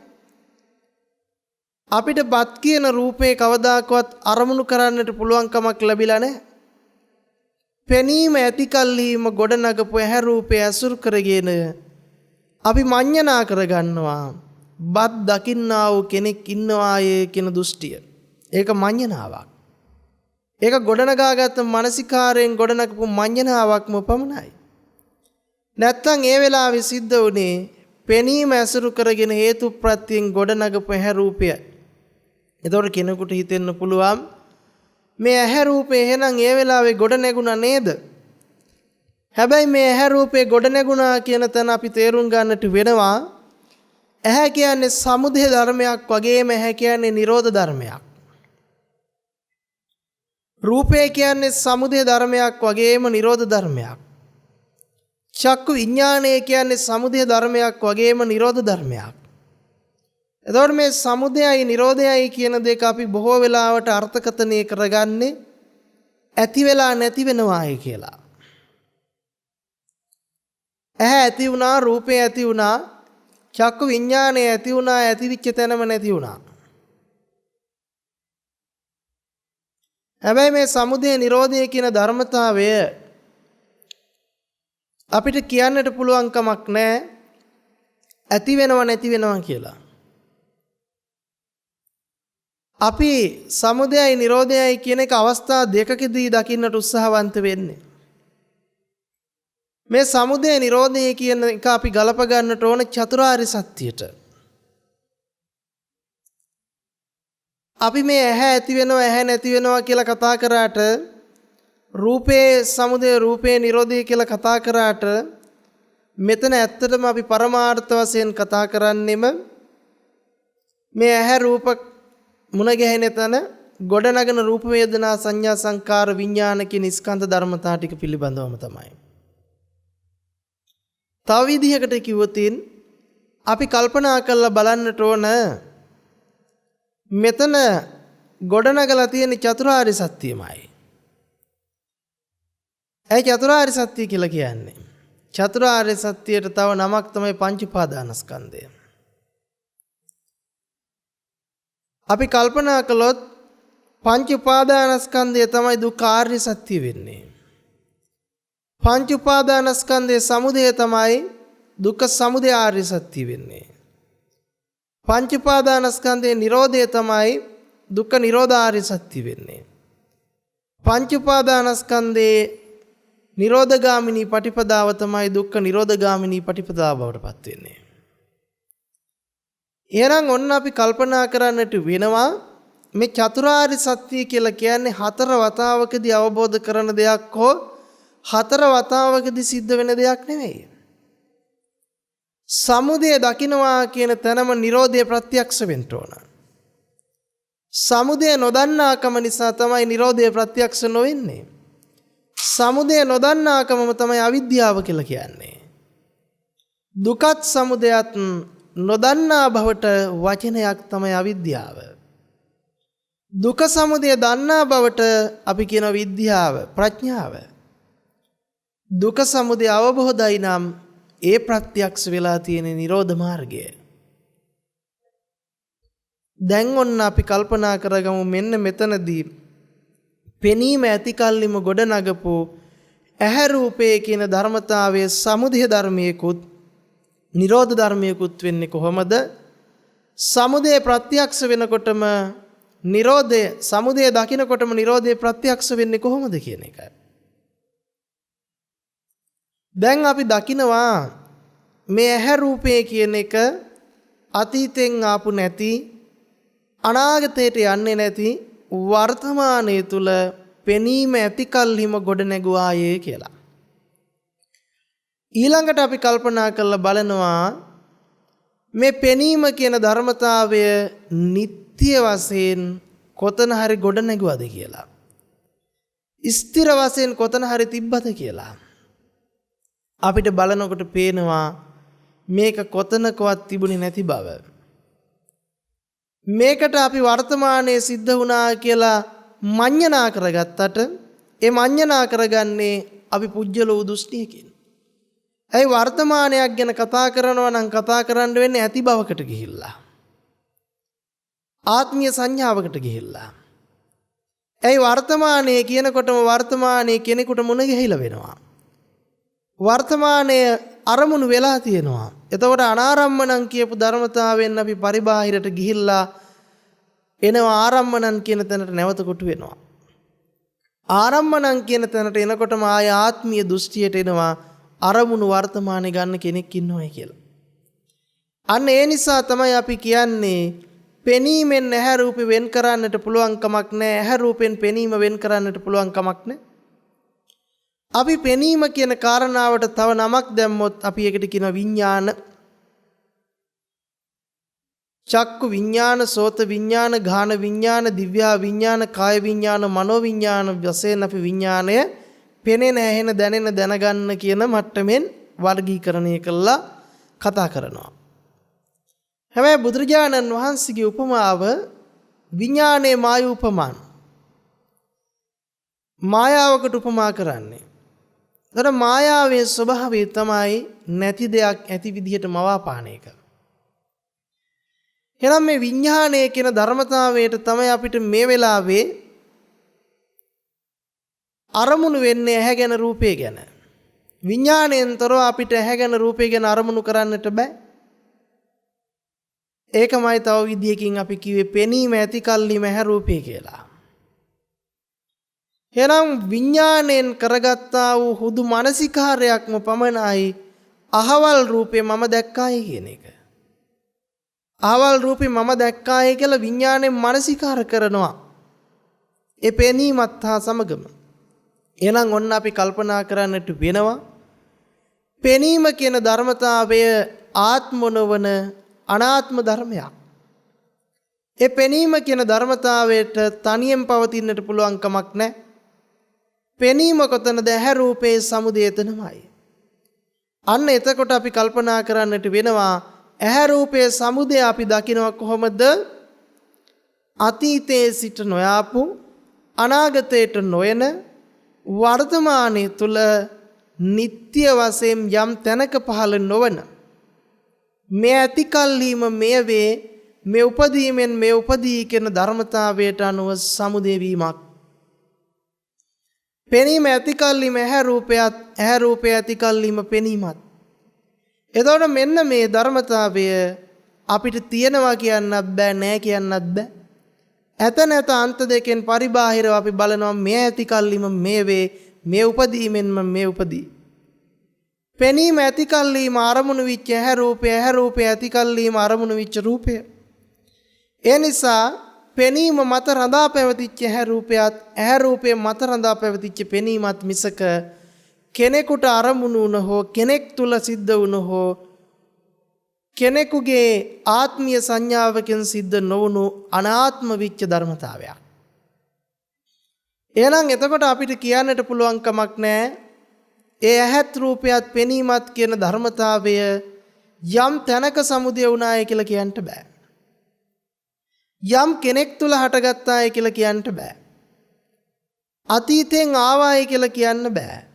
අපිට බත් කියන රූපේ කවදාකවත් අරමුණු කරන්නට පුළුවන් කමක් ලැබිලා නැහැ. පෙනීම ඇති කල්හිම ගොඩනගපු ඇහැ රූපේ අසුරු කරගෙන අපි මඤ්ඤණා කරගන්නවා බත් දකින්නා වූ කෙනෙක් ඉන්නවායේ කියන දෘෂ්ටිය. ඒක මඤ්ඤණාවක්. ඒක ගොඩනගාගත් මානසිකාරයෙන් ගොඩනගපු මඤ්ඤණාවක්ම පමණයි. නැත්තම් ඒ වෙලාවේ සිද්ධ වුණේ පෙනීම ඇසුරු කරගෙන හේතු ප්‍රත්‍යයෙන් ගොඩනගපු ඇහැ රූපය. එතකොට කෙනෙකුට හිතෙන්න පුළුවන් මේ ඇහැ රූපේ එහෙනම් ඒ වෙලාවේ ගොඩ නැගුණා නේද? හැබැයි මේ ඇහැ රූපේ ගොඩ නැගුණා කියන තැන අපි තේරුම් ගන්නට වෙනවා ඇහැ කියන්නේ සමුදය ධර්මයක් වගේම ඇහැ කියන්නේ නිරෝධ ධර්මයක්. රූපේ කියන්නේ සමුදය ධර්මයක් වගේම නිරෝධ ධර්මයක්. චක්කු විඥානය කියන්නේ සමුදය ධර්මයක් වගේම නිරෝධ ධර්මයක්. එතකොට මේ සමුදයයි නිරෝධයයි කියන දෙක අපි බොහෝ වෙලාවට අර්ථකථනය කරගන්නේ ඇති වෙලා නැති වෙනවායි කියලා. ඇහැ ඇති වුණා රූපේ ඇති වුණා චක්කු විඥානය ඇති වුණා ඇතිවිච්ච තැනම නැති වුණා. හැබැයි මේ සමුදය නිරෝධය කියන ධර්මතාවය අපිට කියන්නට පුළුවන් කමක් නැහැ ඇති වෙනව නැති වෙනවා කියලා. අපි සමුදයයි නිරෝධයයි කියන එක අවස්ථා දෙකකදී දකින්නට උත්සාහවන්ත වෙන්නේ. මේ සමුදය නිරෝධය කියන එක අපි ගලප ගන්නට ඕන චතුරාර්ය සත්‍යයට. අපි මේ ඇහැ ඇති වෙනවා ඇහැ නැති වෙනවා කියලා කතා කරාට රූපේ සමුදය රූපේ නිරෝධය කියලා කතා කරාට මෙතන ඇත්තටම අපි පරමාර්ථ වශයෙන් කතා කරන්නේම මේ ඇහැ රූප මුණ ගැහෙන තැන ගොඩනගන රූප වේදනා සංඥා සංකාර විඥාන කියන ස්කන්ධ ධර්මතා ටික පිළිබඳවම තමයි. තව විදිහකට කිව්වොත් අපි කල්පනා කරලා බලන්නට ඕන මෙතන ගොඩනගලා තියෙන චතුරාර්ය සත්‍යමයි. ඒ චතුරාර්ය සත්‍ය කියලා කියන්නේ. චතුරාර්ය සත්‍යයට තව නමක් තමයි පංච උපාදානස්කන්ධය. අපි කල්පනා කළොත් පංච උපාදානස්කන්ධය තමයි දුක්ඛාර්ය සත්‍ය වෙන්නේ. පංච උපාදානස්කන්ධයේ සමුදය තමයි දුක්ඛ සමුදය ආර්ය සත්‍ය වෙන්නේ. පංච උපාදානස්කන්ධයේ නිරෝධය තමයි දුක්ඛ නිරෝධ ආර්ය සත්‍ය වෙන්නේ. පංච උපාදානස්කන්ධයේ නිරෝධගාමිනී පටිපදාව තමයි දුක්ඛ නිරෝධගාමිනී පටිපදාව බවට පත් වෙන්නේ. එහෙනම් ඔන්න අපි කල්පනා කරන්නට වෙනවා මේ චතුරාර්ය සත්‍ය කියලා කියන්නේ හතර වතාවකදී අවබෝධ කරන දෙයක් හෝ හතර වතාවකදී සිද්ධ වෙන දෙයක් නෙවෙයි. සමුදය දකින්නවා කියන තැනම නිරෝධය ප්‍රත්‍යක්ෂ වෙන්න ඕන. සමුදය නොදන්නාකම නිසා තමයි නිරෝධය ප්‍රත්‍යක්ෂ නොවෙන්නේ. සමුදය නොදන්නාකමම තමයි අවිද්‍යාව කියලා කියන්නේ. දුකත් සමුදයත් නොදන්නා බවට වචනයක් තමයි අවිද්‍යාව. දුක සමුදය දන්නා බවට අපි කියන විද්‍යාව ප්‍රඥාව. දුක සමුදය අවබෝධයි නම් ඒ ප්‍රත්‍යක්ෂ වෙලා තියෙන නිරෝධ මාර්ගය. දැන් ඔන්න අපි කල්පනා කරගමු මෙන්න මෙතනදී පෙනීම ඇති කල්ලිම ගොඩ නගපු ඇහැ රූපේ කියන ධර්මතාවයේ සමුදය ධර්මයකුත් නිරෝධ ධර්මයකුත් වෙන්නේ කොහොමද? සමුදය ප්‍රත්‍යක්ෂ වෙනකොටම නිරෝධය සමුදය දකින්නකොටම නිරෝධය ප්‍රත්‍යක්ෂ වෙන්නේ කොහොමද කියන එකයි. දැන් අපි දකිනවා මේ ඇහැ රූපේ කියන එක අතීතෙන් ආපු නැති අනාගතයට යන්නේ නැති වර්තමානයේ තුල පෙනීම ඇති කල්හිම ගොඩ නැගුවායේ කියලා. ඊළඟට අපි කල්පනා කරලා බලනවා මේ පෙනීම කියන ධර්මතාවය නිත්‍ය වශයෙන් කොතන හරි ගොඩ නැගුවද කියලා. ස්ථිර වශයෙන් කොතන හරි තිබ්බද කියලා. අපිට බලනකොට පේනවා මේක කොතනකවත් තිබුණේ නැති බව. මේකට අපි වර්තමානයේ සිද්ධ වුණා කියලා මඤ්ඤණා කරගත්තට ඒ මඤ්ඤණා කරගන්නේ අපි පුජ්‍යල වූ දෘෂ්ටියකින්. ඒ වර්තමානයක් ගැන කතා කරනවා නම් කතා කරන්න වෙන්නේ ඇති බවකට ගිහිල්ලා. ආත්මීය සංඥාවකට ගිහිල්ලා. ඒ වර්තමානයේ කියනකොටම වර්තමානයේ කෙනෙකුට මුණ ගැහිලා වෙනවා. වර්තමානයේ අරමුණු වෙලා තියෙනවා. එතකොට අනාරම්මණං කියපු ධර්මතාවයෙන් අපි පරිබාහිරට ගිහිල්ලා එනවා ආරම්මණං කියන තැනට නැවත කොටු වෙනවා. ආරම්මණං කියන තැනට එනකොටම ආය ආත්මීය දෘෂ්ටියට එනවා අරමුණු වර්තමානයේ ගන්න කෙනෙක් ඉන්නවයි කියලා. අන්න ඒ නිසා තමයි අපි කියන්නේ පෙනීමෙන් ඇහැ රූපේ වෙන් කරන්නට පුළුවන් කමක් නැහැ. ඇහැ රූපෙන් පෙනීම වෙන් කරන්නට පුළුවන් කමක් නැහැ. අපි පෙනීම කියන කාරණාවට තව නමක් දැම්මොත් අපි ඒකට කියනවා විඥාන. චක්කු විඥාන, සෝත විඥාන, ගාන විඥාන, දිව්‍යා විඥාන, කාය විඥාන, මනෝ විඥාන වශයෙන් අපි විඥාණය පෙනෙන, ඇහෙන, දැනෙන, දැනගන්න කියන මට්ටමින් වර්ගීකරණය කළා කතා කරනවා. හැබැයි බුදුරජාණන් වහන්සේගේ උපමාව විඥානයේ මාය උපමාන. මායාවකට උපමා කරන්නේ. ඒතර මායාවේ ස්වභාවය තමයි නැති දෙයක් ඇති විදිහට මවාපාන එක. එහෙනම් මේ විඥානය කියන ධර්මතාවයට තමයි අපිට මේ වෙලාවේ අරමුණු වෙන්නේ ඇහැ ගැන රූපේ ගැන. විඥාණයෙන්තරව අපිට ඇහැ ගැන රූපේ ගැන අරමුණු කරන්නට බෑ. ඒකමයි තව විදියකින් අපි කිව්වේ පෙනීම ඇති කල්ලිම ඇහැ රූපේ කියලා. එහෙනම් විඥාණයෙන් කරගත්තා වූ හුදු මානසිකාරයක්ම පමණයි අහවල් රූපේ මම දැක්කායි කියන එක. අහවල් රූපේ මම දැක්කායි කියලා විඥාණයෙන් මානසිකාර කරනවා. ඒ පෙනීමත් හා සමගම. එහෙනම් ඔන්න අපි කල්පනා කරන්නට වෙනවා පෙනීම කියන ධර්මතාවය ආත්ම නොවන අනාත්ම ධර්මයක්. ඒ පෙනීම කියන ධර්මතාවයට තනියෙන් පවතින්නට පුළුවන් කමක් නැහැ. පෙනීම කොතනද? ඇහැ රූපේ සමුදය එතනමයි. අන්න එතකොට අපි කල්පනා කරන්නට වෙනවා ඇහැ රූපේ සමුදය අපි දකිනවා කොහොමද? අතීතයේ සිට නොයාපු අනාගතයට නොයන වර්තමානයේ තුල නිත්‍ය වශයෙන් යම් තැනක පහළ නොවන මේ ඇති කල්හිම මේ වේ මේ උපදීමෙන් මේ උපදී කියන ධර්මතාවයට අනුව සමුදය වීමක්. පෙනීම ඇති කල්හිම ඇහැ රූපයත්, ඇහැ රූපය ඇති කල්හිම පෙනීමත්. එතකොට මෙන්න මේ ධර්මතාවය අපිට තියෙනවා කියන්නත් බෑ, නෑ කියන්නත් බෑ. ඇත නැත අන්ත දෙකෙන් පරිබාහිරව අපි බලනවා මේ ඇති කල්හිම මේ වේ මේ උපදීමෙන්ම මේ උපදී. පෙනීම ඇති කල්හිම අරමුණු විච්ච ඇහැ රූපය, ඇහැ රූපය ඇති කල්හිම අරමුණු විච්ච රූපය. ඒ නිසා පෙනීම මත රඳා පැවතිච්ච ඇහැ රූපයත්, ඇහැ රූපය මත රඳා පැවතිච්ච පෙනීමත් මිසක කෙනෙකුට අරමුණු වුණ හෝ කෙනෙක් තුල සිද්ධ වුණ හෝ කෙනෙකුගේ ආත්මීය සංඥාවකින් සිද්ධ නොවුණු අනාත්ම විච්ච ධර්මතාවයක්. එහෙනම් එතකොට අපිට කියන්නට පුළුවන් කමක් නැහැ ඒ ඇහත් රූපයත් පෙනීමත් කියන ධර්මතාවය යම් තැනක සමුදය වුණාය කියලා කියන්න බෑ. යම් කෙනෙක් තුල හටගත්තාය කියලා කියන්න බෑ. අතීතෙන් ආවාය කියලා කියන්න බෑ.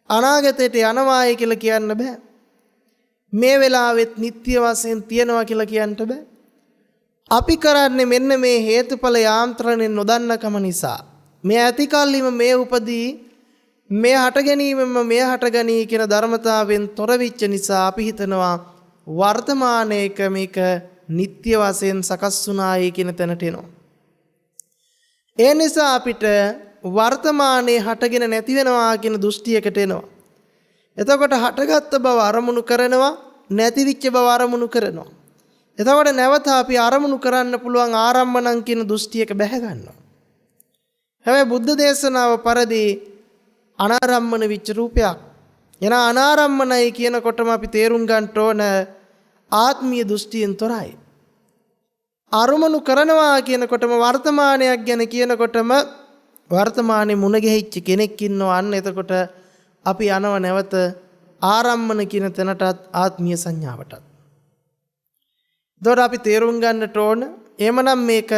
අනාගතයට යනවාය කියලා කියන්න බෑ. මේ වෙලාවෙත් නිත්‍ය වශයෙන් තියනවා කියලා කියන්න බෑ. අපි කරන්නේ මෙන්න මේ හේතුඵල යාන්ත්‍රණය නොදන්නකම නිසා. මේ ඇතිකල්ලිම මේ උපදී මේ හට ගැනීමම මේ හටගනී කියන ධර්මතාවයෙන් තොර වෙච්ච නිසා අපි හිතනවා වර්තමානයේක මේක නිත්‍ය වශයෙන් සකස් වුණායි කියන තැනට එනවා. ඒ නිසා අපිට වර්තමානයේ හටගෙන නැති වෙනවා කියන දෘෂ්ටියකට එනවා. එතකොට හටගත්ත බව අරමුණු කරනවා, නැතිවිච්ච බව අරමුණු කරනවා. එතකොට නැවත අපි අරමුණු කරන්න පුළුවන් ආරම්මණම් කියන දෘෂ්ටියක බැහැ ගන්නවා. හැබැයි බුද්ධ දේශනාව පරිදි අනාරම්මන විච්ච රූපයක්. එන අනාරම්මනයි කියනකොටම අපි තේරුම් ගන්න ඕන ආත්මීය දෘෂ්ටියෙන් තොරයි. අරමුණු කරනවා කියනකොටම වර්තමානයක් ගැන කියනකොටම වර්තමානයේ මුණ ගැහිච්ච කෙනෙක් ඉන්නවා. අන්න එතකොට අපි යනව නැවත ආරම්මන කියන තැනටත් ආත්මීය සංඥාවටත්. එතකොට අපි තේරුම් ගන්නට ඕන එහෙමනම් මේක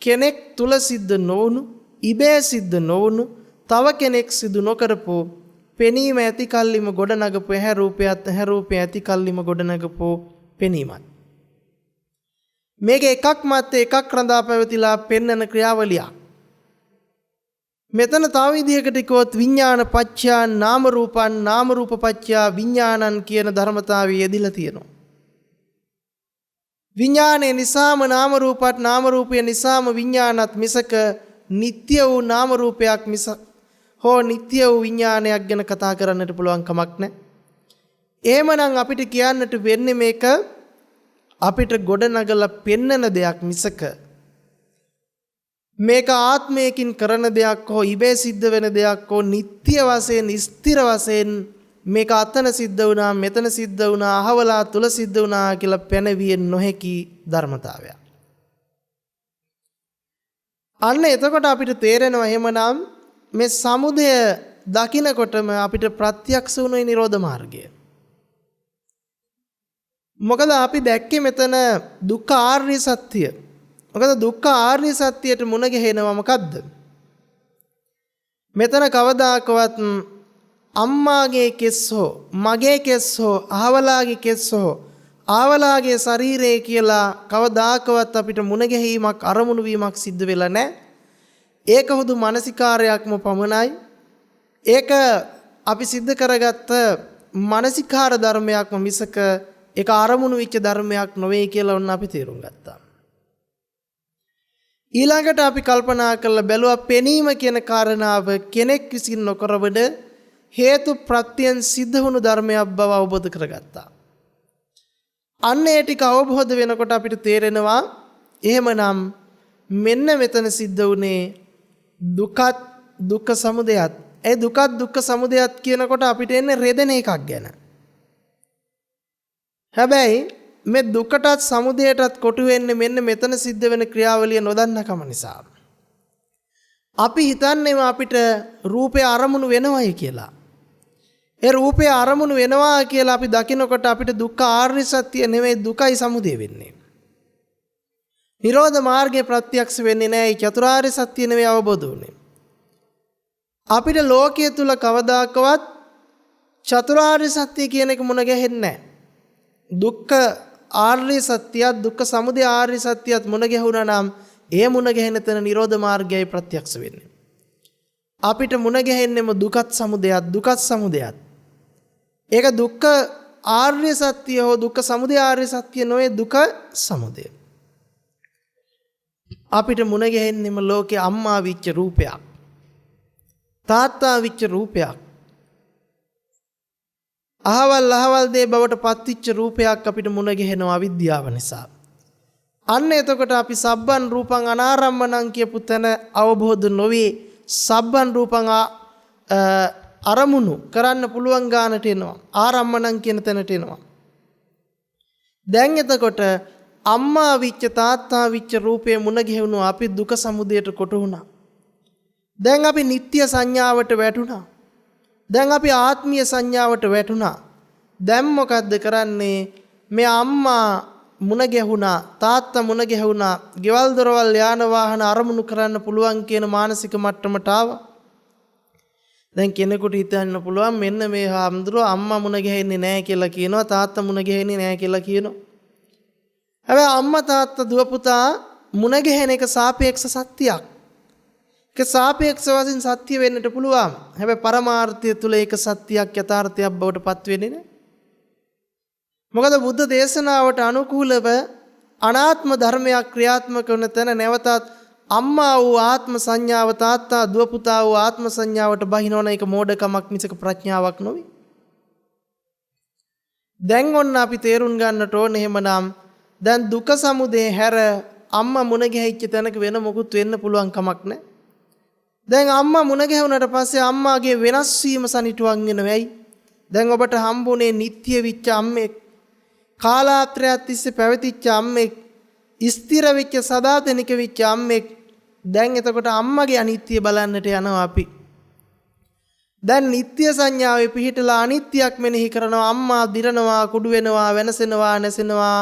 කෙනෙක් තුල සිද්ධ නොවුණු, ඉබේ සිද්ධ නොවුණු, තව කෙනෙක් සිදු නොකරපු පෙනීම ඇති කල්ලිම ගොඩනගපු ඇහැ රූපයත් ඇහැ රූපය ඇති කල්ලිම ගොඩනගපු පෙනීමත්. මේක එකක් මත එකක් රඳා පැවතිලා පෙන්වන ක්‍රියාවලියක්. මෙතන තව විදිහකට කිව්වොත් විඥාන පත්‍යා නාම රූපං නාම රූප පත්‍යා විඥානං කියන ධර්මතාවය යෙදිලා තියෙනවා. විඥානේ නිසාම නාම රූපත් නාම රූපය නිසාම විඥානත් මිසක නিত্য වූ නාම රූපයක් මිස හෝ නিত্য වූ විඥානයක් ගැන කතා කරන්නට පුළුවන් කමක් නැහැ. එහෙමනම් අපිට කියන්නට වෙන්නේ මේක අපිට ගොඩනගලා පෙන්නන දෙයක් මිසක මේක ආත්මයකින් කරන දෙයක් හෝ ඉබේ සිද්ධ වෙන දෙයක් හෝ නিত্য වශයෙන් ස්ථිර වශයෙන් මේක අතන සිද්ධ වුණා මෙතන සිද්ධ වුණා අහවලා තුල සිද්ධ වුණා කියලා පැනවිය නොහැකි ධර්මතාවයක්. අන්න එතකොට අපිට තේරෙනවා එහෙමනම් මේ සමුදය දකින්නකොටම අපිට ප්‍රත්‍යක්ෂ වුණේ නිරෝධ මාර්ගය. මොකද අපි දැක්කේ මෙතන දුක්ඛ ආර්ය සත්‍ය. මොකද දුක්ඛ ආර්ය සත්‍යයට මුණ ගැහෙනවා මොකද්ද? මෙතන කවදාකවත් අම්මාගේ කෙස් හෝ මගේ කෙස් හෝ අහවලාගේ කෙස් හෝ ආවලාගේ ශරීරය කියලා කවදාකවත් අපිට මුණ ගැහිීමක් අරමුණු වීමක් සිද්ධ වෙලා නැහැ. ඒක හුදු මානසිකාරයක්ම පමණයි. ඒක අපි සිද්ධ කරගත්ත මානසිකාර ධර්මයක්ම මිසක ඒක අරමුණු වෙච්ච ධර්මයක් නොවේ කියලා ඔන්න අපි තේරුම් ගත්තා. ඊළඟට අපි කල්පනා කරලා බැලුවා පෙනීම කියන කාරණාව කෙනෙක් විසින් නොකරවද හේතු ප්‍රත්‍යයෙන් සිද්ධ වුණු ධර්මයක් බව අවබෝධ කරගත්තා. අන්න ඒ ටික අවබෝධ වෙනකොට අපිට තේරෙනවා එහෙමනම් මෙන්න මෙතන සිද්ධ වුණේ දුකත් දුක්ඛ සමුදයත්. ඒ දුකත් දුක්ඛ සමුදයත් කියනකොට අපිට එන්නේ රෙදෙන එකක් ගැන. හැබැයි මේ දුකටත් සමුදයටත් කොටු වෙන්නේ මෙන්න මෙතන සිද්ධ වෙන ක්‍රියාවලිය නොදන්නකම නිසා. අපි හිතන්නේම අපිට රූපේ අරමුණු වෙනවයි කියලා. ඒ රූපේ අරමුණු වෙනවා කියලා අපි දකිනකොට අපිට දුක්ඛ ආර්ය සත්‍ය නෙවෙයි දුකයි සමුදය වෙන්නේ. නිරෝධ මාර්ගයේ ප්‍රත්‍යක්ෂ වෙන්නේ නැහැ. චතුරාර්ය සත්‍ය නෙවෙයි අවබෝධ වෙන්නේ. අපිට ලෝකයේ තුල කවදාකවත් චතුරාර්ය සත්‍ය කියන එක මුණ ගැහෙන්නේ නැහැ. දුක්ඛ ආර්ය සත්‍යයත් දුක්ඛ සමුදය ආර්ය සත්‍යයත් මුණ ගැහුණා නම් ඒ මුණ ගැහෙන තැන නිරෝධ මාර්ගයයි ප්‍රත්‍යක්ෂ වෙන්නේ. අපිට මුණ ගැහෙන්නේම දුකත් සමුදයත් දුකත් සමුදයත්. ඒක දුක්ඛ ආර්ය සත්‍ය හෝ දුක්ඛ සමුදය ආර්ය සත්‍ය නොවේ දුක සමුදය. අපිට මුණ ගැහෙන්නේම ලෝකේ අම්මා විච්ච රූපයක්. තාත්තා විච්ච රූපයක්. අහවල් දේ බවට පත්විච්ච රූපයක් අපිට මුණ ගැහෙනවා අවිද්‍යාව නිසා. අන්න එතකොට අපි සබ්බන් රූපං අනාරම්මණං කියපු තැන අවබෝධ නොවේ. සබ්බන් රූපං අරමුණු කරන්න පුළුවන් ගානට එනවා. ආරම්මණං කියන තැනට එනවා. දැන් එතකොට අම්මා විච්ච තාත්තා විච්ච රූපේ මුණ ගැහුණු අපි දුක සමුදයට කොට වුණා. දැන් අපි නිත්‍ය සංඥාවට වැටුණා. දැන් අපි ආත්මීය සංඥාවට වැටුණා. දැන් මොකද්ද කරන්නේ? මේ අම්මා මුණ ගැහුණා, තාත්තා මුණ ගැහුණා, ගෙවල් දොරවල් යාන වාහන අරමුණු කරන්න පුළුවන් කියන මානසික මට්ටමට ආවා. දැන් කෙනෙකුට හිතන්න පුළුවන් මෙන්න මේ හාමුදුරුවෝ අම්මා මුණ ගැහෙන්නේ නැහැ කියලා කියනවා, තාත්තා මුණ ගැහෙන්නේ නැහැ කියලා කියනවා. හැබැයි අම්මා තාත්තා දුව පුතා මුණ ගැහෙන එක සාපේක්ෂ සත්‍යයක්. ඒක සාපේක්ෂ වශයෙන් සත්‍ය වෙන්නට පුළුවන්. හැබැයි පරමාර්ථය තුල ඒක සත්‍යයක් යථාර්ථයක් බවට පත් වෙන්නේ නැහැ. මොකද බුද්ධ දේශනාවට අනුකූලව අනාත්ම ධර්මයක් ක්‍රියාත්මක වන තැන නැවතත් අම්මා වූ ආත්ම සංඥාව තාත්තා දුව පුතා වූ ආත්ම සංඥාවට බහිනවන එක මෝඩකමක් මිසක ප්‍රඥාවක් නොවේ. දැන් ඔන්න අපි තේරුම් ගන්නට ඕන එහෙමනම් දැන් දුක සමුදය හැර අම්මා මුණ ගැහිච්ච තැනක වෙන මොකුත් වෙන්න පුළුවන් කමක් නැහැ. දැන් අම්මා මුණ ගැහුණට පස්සේ අම්මාගේ වෙනස් වීම සනිටුවන් වෙනවයි. දැන් ඔබට හම්බුනේ නිට්ටිය විච්ච අම්මෙක්, කාලාත්‍රයක් තිස්සේ පැවතිච්ච අම්මෙක්, ස්ථිර වෙච්ච සදාතනික වෙච්ච අම්මෙක්. දැන් එතකොට අම්මගේ අනිත්‍ය බලන්නට යනවා අපි. දැන් නිට්ටය සංඥාවේ පිහිටලා අනිත්‍යයක් මෙනෙහි කරනවා. අම්මා දිරනවා, කුඩු වෙනවා, වෙනසෙනවා, නැසෙනවා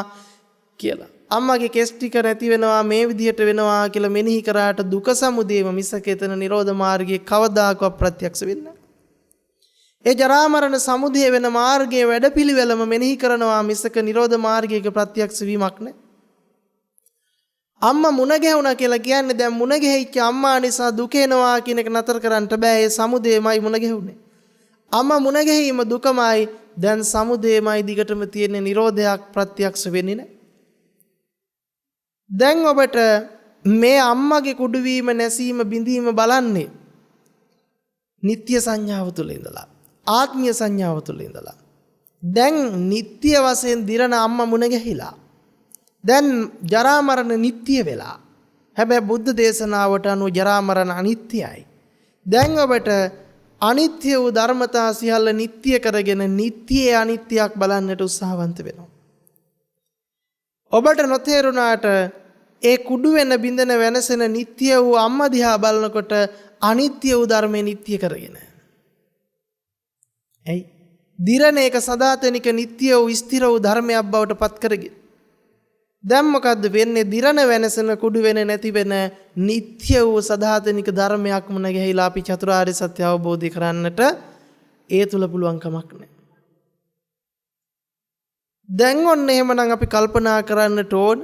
කියලා. අම්මගේ කෙස් ටික නැති වෙනවා, මේ විදිහට වෙනවා කියලා මෙනෙහි කරාට දුක සමුදයම මිසක එතන නිරෝධ මාර්ගයේ කවදාකවත් ප්‍රත්‍යක්ෂ වෙන්නේ නැහැ. ඒ ජරා මරණ සමුදය වෙන මාර්ගයේ වැඩපිළිවෙලම මෙනෙහි කරනවා මිසක නිරෝධ මාර්ගයක ප්‍රත්‍යක්ෂ වීමක් නැහැ. අම්මා මුණ ගැහුණා කියලා කියන්නේ දැන් මුණ ගැහිච්ච අම්මා නිසා දුක එනවා කියන එක නතර කරන්න බෑ. ඒ සමුදයමයි මුණ ගැහුනේ. අම්මා මුණ ගැහිම දුකමයි. දැන් සමුදයමයි දිගටම තියෙන නිරෝධයක් ප්‍රත්‍යක්ෂ වෙන්නේ නැහැ. දැන් ඔබට මේ අම්මගේ කුඩු වීම නැසීම බිඳීම බලන්නේ නිට්ටය සංඥාව තුළ ඉඳලා, ආත්මීය සංඥාව තුළ ඉඳලා. දැන් නිට්ටය වශයෙන් දිරන අම්මා මුණ ගැහිලා දැන් ජරා මරණ නිට්ටය වෙලා. හැබැයි බුද්ධ දේශනාවට අනුව ජරා මරණ අනිත්‍යයි. දැන් ඔබට අනිත්‍ය වූ ධර්මතා සියල්ල නිට්ටය කරගෙන නිට්ටයේ අනිත්‍යයක් බලන්නට උත්සාහවන්ත වෙනවා. ඔබට නොතේරුණාට ඒ කුඩු වෙන බින්දන වෙනසෙන නිට්ටය වූ අම්මා දිහා බලනකොට අනිත්‍ය වූ ධර්මයේ නිට්ටය කරගෙන. ඇයි? දිරණ එක සදාතනික නිට්ටය වූ ස්ථිර වූ ධර්මයක් බවට පත් කරගෙන. දැන් මොකද්ද වෙන්නේ? දිරණ වෙනසෙන කුඩු වෙන නැති වෙන නිට්ටය වූ සදාතනික ධර්මයක් මුණ ගැහිලා අපි චතුරාර්ය සත්‍ය අවබෝධ කරන්නට ඒ තුල පුළුවන් කමක් නැහැ. දැන් ඔන්න එහෙමනම් අපි කල්පනා කරන්නට ඕන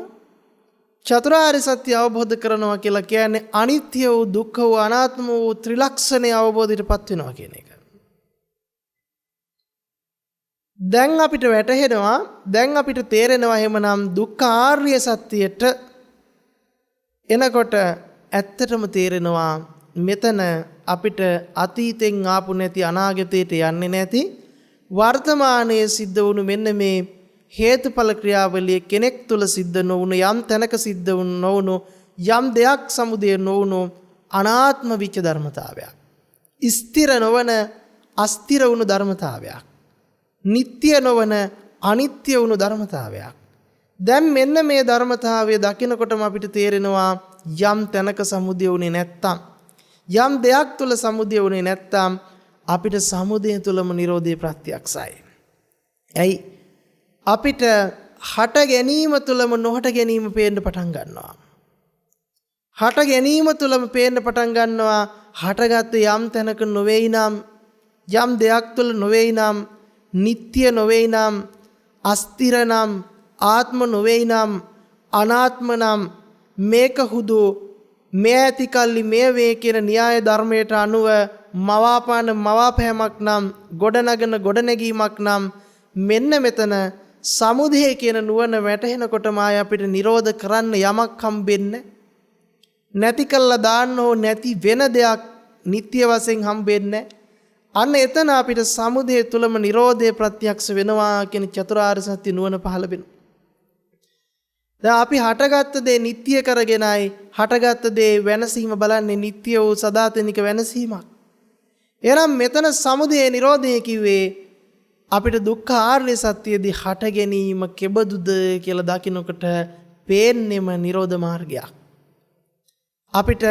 චතුරාර්ය සත්‍ය අවබෝධ කරනවා කියලා කියන්නේ අනිත්‍ය වූ දුක්ඛ වූ අනාත්ම වූ ත්‍රිලක්ෂණය අවබෝධයටපත් වෙනවා කියන එක. දැන් අපිට වැටහෙනවා, දැන් අපිට තේරෙනවා එහෙමනම් දුක්ඛ ආර්ය සත්‍යයට එනකොට ඇත්තටම තේරෙනවා මෙතන අපිට අතීතෙන් ආපු නැති අනාගතයට යන්නේ නැති වර්තමානයේ සිද්ධ වුණු මෙන්න මේ හේතුඵල ක්‍රියාවලිය කෙනෙක් තුල සිද්ධ නොවුණු යම් තැනක සිද්ධ වුණු නොවුණු යම් දෙයක් සමුදය නොවුණු අනාත්ම විච ධර්මතාවයක්, ස්ථිර නොවන අස්ථිර වුණු ධර්මතාවයක්, නිට්ටය නොවන අනිත්‍ය වුණු ධර්මතාවයක්. දැන් මෙන්න මේ ධර්මතාවය දකිනකොටම අපිට තේරෙනවා යම් තැනක සමුදය වුණේ නැත්තම්, යම් දෙයක් තුල සමුදය වුණේ නැත්තම් අපිට සමුදය තුලම නිරෝධය ප්‍රත්‍යක්ෂයි. ඇයි? අපිට හට ගැනීම තුලම නොහට ගැනීම පේන්න පටන් ගන්නවා. හට ගැනීම තුලම පේන්න පටන් ගන්නවා හටගත්තේ යම් තැනක නොවේයි නම්, යම් දෙයක් තුල නොවේයි නම්, නිට්ටය නොවේයි නම්, අස්තිර නම්, ආත්ම නොවේයි නම්, අනාත්ම නම් මේක හුදු මේ ඇති කල්ලි මේ වේ කියන න්‍යාය ධර්මයට අනුව මවාපාන මවාපෑමක් නම්, ගොඩනගන ගොඩනැගීමක් නම් මෙන්න මෙතන සමුදය කියන නුවණ වැටහෙනකොටම ආය අපිට නිරෝධ කරන්න යමක් හම්බෙන්නේ නැති කළා දාන්න ඕ නැති වෙන දෙයක් නිට්ටය වශයෙන් හම්බෙන්නේ. අන්න එතන අපිට සමුදය තුලම නිරෝධය ප්‍රත්‍යක්ෂ වෙනවා කියන චතුරාර්ය සත්‍ය නුවණ පහළ වෙනවා. දැන් අපි හටගත්ත දේ නිට්ටය කරගෙනයි හටගත්ත දේ වෙනසීම බලන්නේ නිට්ටය වූ සදාතනික වෙනසීමක්. එහෙනම් මෙතන සමුදය නිරෝධය කිව්වේ අපිට දුක්ඛ ආර්ය සත්‍යයේදී හට ගැනීම කෙබඳුද කියලා දකිනකොට පේන්නෙම නිරෝධ මාර්ගයක්. අපිට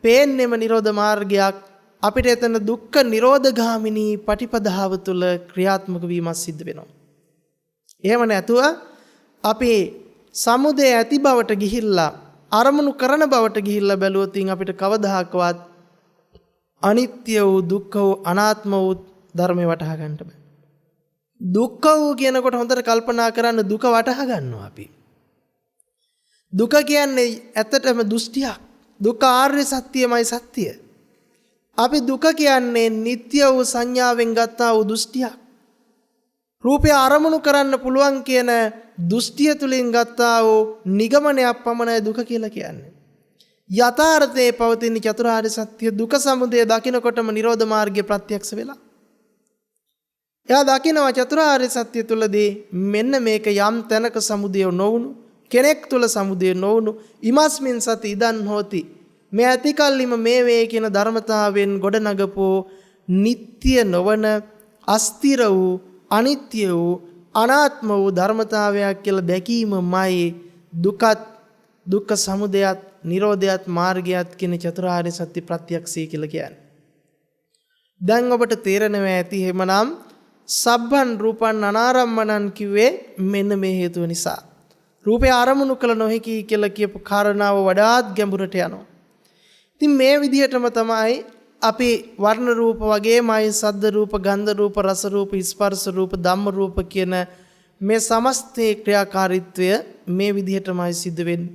පේන්නෙම නිරෝධ මාර්ගයක්. අපිට එතන දුක්ඛ නිරෝධගාමිනී පටිපදාව තුළ ක්‍රියාත්මක වීමක් සිද්ධ වෙනවා. එහෙම නැතුව අපි සමුදය ඇති බවට ගිහිල්ලා අරමුණු කරන බවට ගිහිල්ලා බැලුවොත් අපිට කවදාහක්වත් අනිත්‍ය වූ දුක්ඛ වූ අනාත්ම වූ ධර්මේ වටහා ගන්න බෑ. දුක්ඛ වූ කියනකොට හොඳට කල්පනා කරන්න දුක වටහා ගන්නවා අපි. දුක කියන්නේ ඇත්තටම දෘෂ්ටියක්. දුක ආර්ය සත්‍යමයි සත්‍යය. අපි දුක කියන්නේ නিত্য වූ සංඥාවෙන් ගත්තා වූ දෘෂ්ටියක්. රූපය අරමුණු කරන්න පුළුවන් කියන දෘෂ්ටිය තුලින් ගත්තා වූ නිගමනයක් පමණයි දුක කියලා කියන්නේ. යථාර්ථයේ පවතින චතුරාර්ය සත්‍ය දුක සමුදය දකිනකොටම නිරෝධ මාර්ගය ප්‍රත්‍යක්ෂ වෙලා. එයා දකිනවා චතුරාර්ය සත්‍ය තුලදී මෙන්න මේක යම් තැනක සමුදය නොවුණු කෙනෙක් තුල සමුදය නොවුණු ඉමස්මින් සති ඉදන් හෝති. මේ ඇතිකල්ලිම මේ වේ කියන ධර්මතාවෙන් ගොඩනගපෝ නিত্য නොවන අස්තිර වූ අනිත්‍ය වූ අනාත්ම වූ ධර්මතාවයක් කියලා දැකීමමයි දුකත් දුක්ඛ සමුදයත් නිරෝධයත් මාර්ගයත් කියන චතුරාර්ය සත්‍ය ප්‍රත්‍යක්ෂය කියලා කියන්නේ. දැන් ඔබට තේරෙනවා ඇති එහෙමනම් සබ්බන් රූපන් අනාරම්මනන් කිව්වේ මෙන්න මේ හේතුව නිසා. රූපය අරමුණු කළ නොහැකි කියලා කියපු කාරණාව වඩාත් ගැඹුරට යනවා. ඉතින් මේ විදිහටම තමයි අපි වර්ණ රූප වගේමයි සද්ද රූප, ගන්ධ රූප, රස රූප, ස්පර්ශ රූප, ධම්ම රූප කියන මේ සමස්තේ ක්‍රියාකාරීත්වය මේ විදිහටමයි සිද්ධ වෙන්නේ.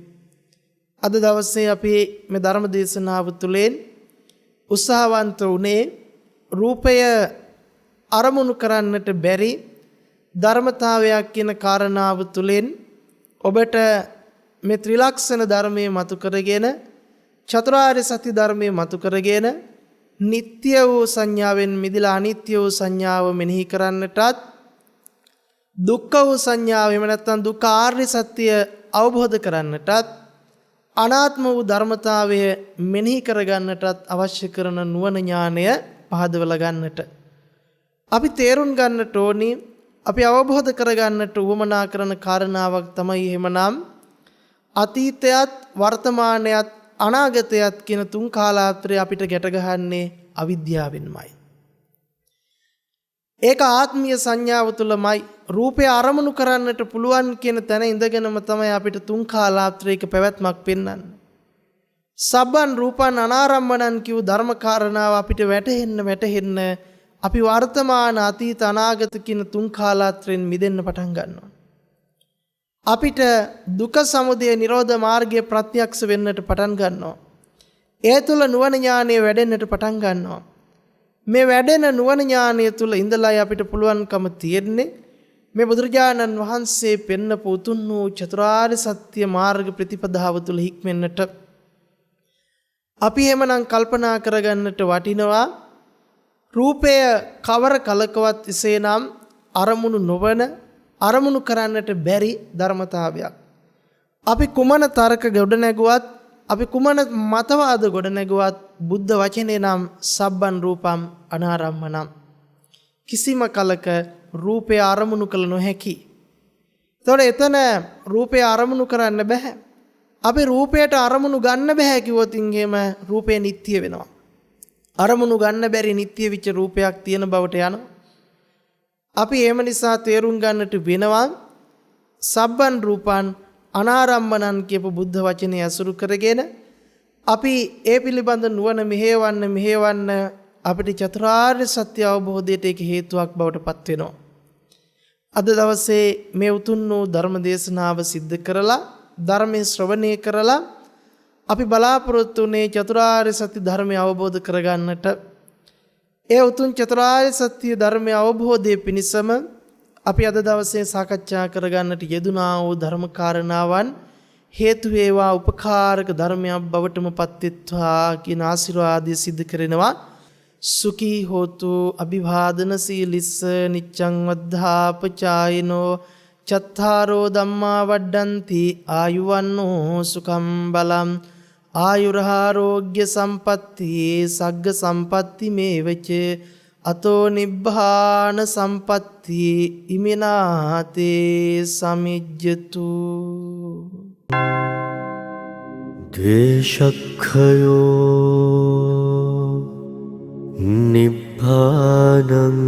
අද දවසේ අපි මේ ධර්ම දේශනාව තුළින් උත්සාහවන්ත වුණේ රූපය අරමුණු කරන්නට බැරි ධර්මතාවයක් කියන කාරණාව තුළින් ඔබට මේ ත්‍රිලක්ෂණ ධර්මයේ මතු කරගෙන චතුරාර්ය සත්‍ය ධර්මයේ මතු කරගෙන නিত্য වූ සංඥාවෙන් මිදලා අනිත්‍ය වූ සංඥාව මෙනෙහි කරන්නටත් දුක්ඛ වූ සංඥාව එහෙම නැත්නම් දුක්ඛ ආර්ය සත්‍ය අවබෝධ කරන්නටත් අනාත්ම වූ ධර්මතාවය මෙනෙහි කරගන්නටත් අවශ්‍ය කරන නුවණ ඥානය පහදවලා ගන්නට අපි තේරුම් ගන්නට ඕනි. අපි අවබෝධ කරගන්නට උවමනා කරන කාරණාවක් තමයි එහෙමනම් අතීතයත් වර්තමානයත් අනාගතයත් කියන තුන් කාලාන්තරය අපිට ගැට ගහන්නේ අවිද්‍යාවෙන්මයි. ඒක ආත්මීය සංඥාව තුළමයි රූපය අරමුණු කරන්නට පුළුවන් කියන තැන ඉඳගෙනම තමයි අපිට තුන් කාලාන්තරයක පැවැත්මක් පෙන්වන්නේ. සබ්බන් රූපන් අනාරම්මනන් කියු ධර්ම කාරණාව අපිට වැටහෙන්න අපි වර්තමාන අතීත අනාගත කියන තුන් කාලාන්තරෙන් මිදෙන්න පටන් ගන්නවා. අපිට දුක සමුදය නිරෝධ මාර්ගය ප්‍රත්‍යක්ෂ වෙන්නට පටන් ගන්නවා. ඒ තුල නුවණ ඥානය වැඩෙන්නට පටන් ගන්නවා. මේ වැඩෙන නුවණ ඥානය තුල ඉඳලා අපිට පුළුවන්කම තියෙන්නේ මේ බුදුරජාණන් වහන්සේ පෙන්නපු උතුම් වූ චතුරාර්ය සත්‍ය මාර්ග ප්‍රතිපදාව තුල හික්මෙන්නට අපි එමනම් කල්පනා කරගන්නට වටිනවා. රූපය කවර කලකවත් එසේනම් අරමුණු නොවන අරමුණු කරන්නට බැරි ධර්මතාවයක්. අපි කුමන තර්ක ගොඩ නැගුවත් අපි කුමන මතවාද ගොඩ නැගුවත් බුද්ධ වචනේ නම් සබ්බන් රූපම් අනාරම්මනම් කිසිම කලක රූපය අරමුණු කළ නොහැකි. ඒතකොට එතන රූපය අරමුණු කරන්න බෑ. අපි රූපයට අරමුණු ගන්න බෑ කිව්වොත් එහෙම රූපය නිට්ටිය වෙනවා. අරමුණු ගන්න බැරි නිට්ටිය විච රූපයක් තියෙන බවට යනවා. අපි එහෙම නිසා තේරුම් ගන්නට වෙනවා සබ්බන් රූපන් අනාරම්මනන් කියපු බුද්ධ වචනේ අසුරු කරගෙන අපි ඒ පිළිබඳ නුවණ මෙහෙවන්න අපිට චතුරාර්ය සත්‍ය අවබෝධයට ඒක හේතුවක් බවට පත් වෙනවා. අද දවසේ මේ උතුම් වූ ධර්ම දේශනාව සිද්ධ කරලා ධර්මයේ ශ්‍රවණය කරලා අපි බලාපොරොත්තු වුණේ චතුරාර්ය සත්‍ය ධර්මය අවබෝධ කරගන්නට. ඒ උතුම් චතුරාර්ය සත්‍ය ධර්මය අවබෝධයේ පිණිසම අපි අද දවසේ සාකච්ඡා කරගන්නට යෙදුනා වූ ධර්ම කාරණාවන් හේතු වේවා උපකාරක ධර්මයක් බවටම පත්වෙත්වා කියන ආශිර්වාදය සිදු කරනවා. සුඛී හෝතු අභිවාදන සීලිස්ස නිච්ඡං වද්ධාපචායිනෝ චත්තාරෝ ධම්මා වඩ්ඩಂತಿ ආයුවන්නෝ සුඛම් බලම් ආයුරාෝග්‍ය සම්පatti සග්ග සම්පatti මේවච අතෝ නිබ්බාන සම්පatti ඉමිනාතේ සමිජ්ජතු ද්වේෂක්ඛයෝ නිබ්බානං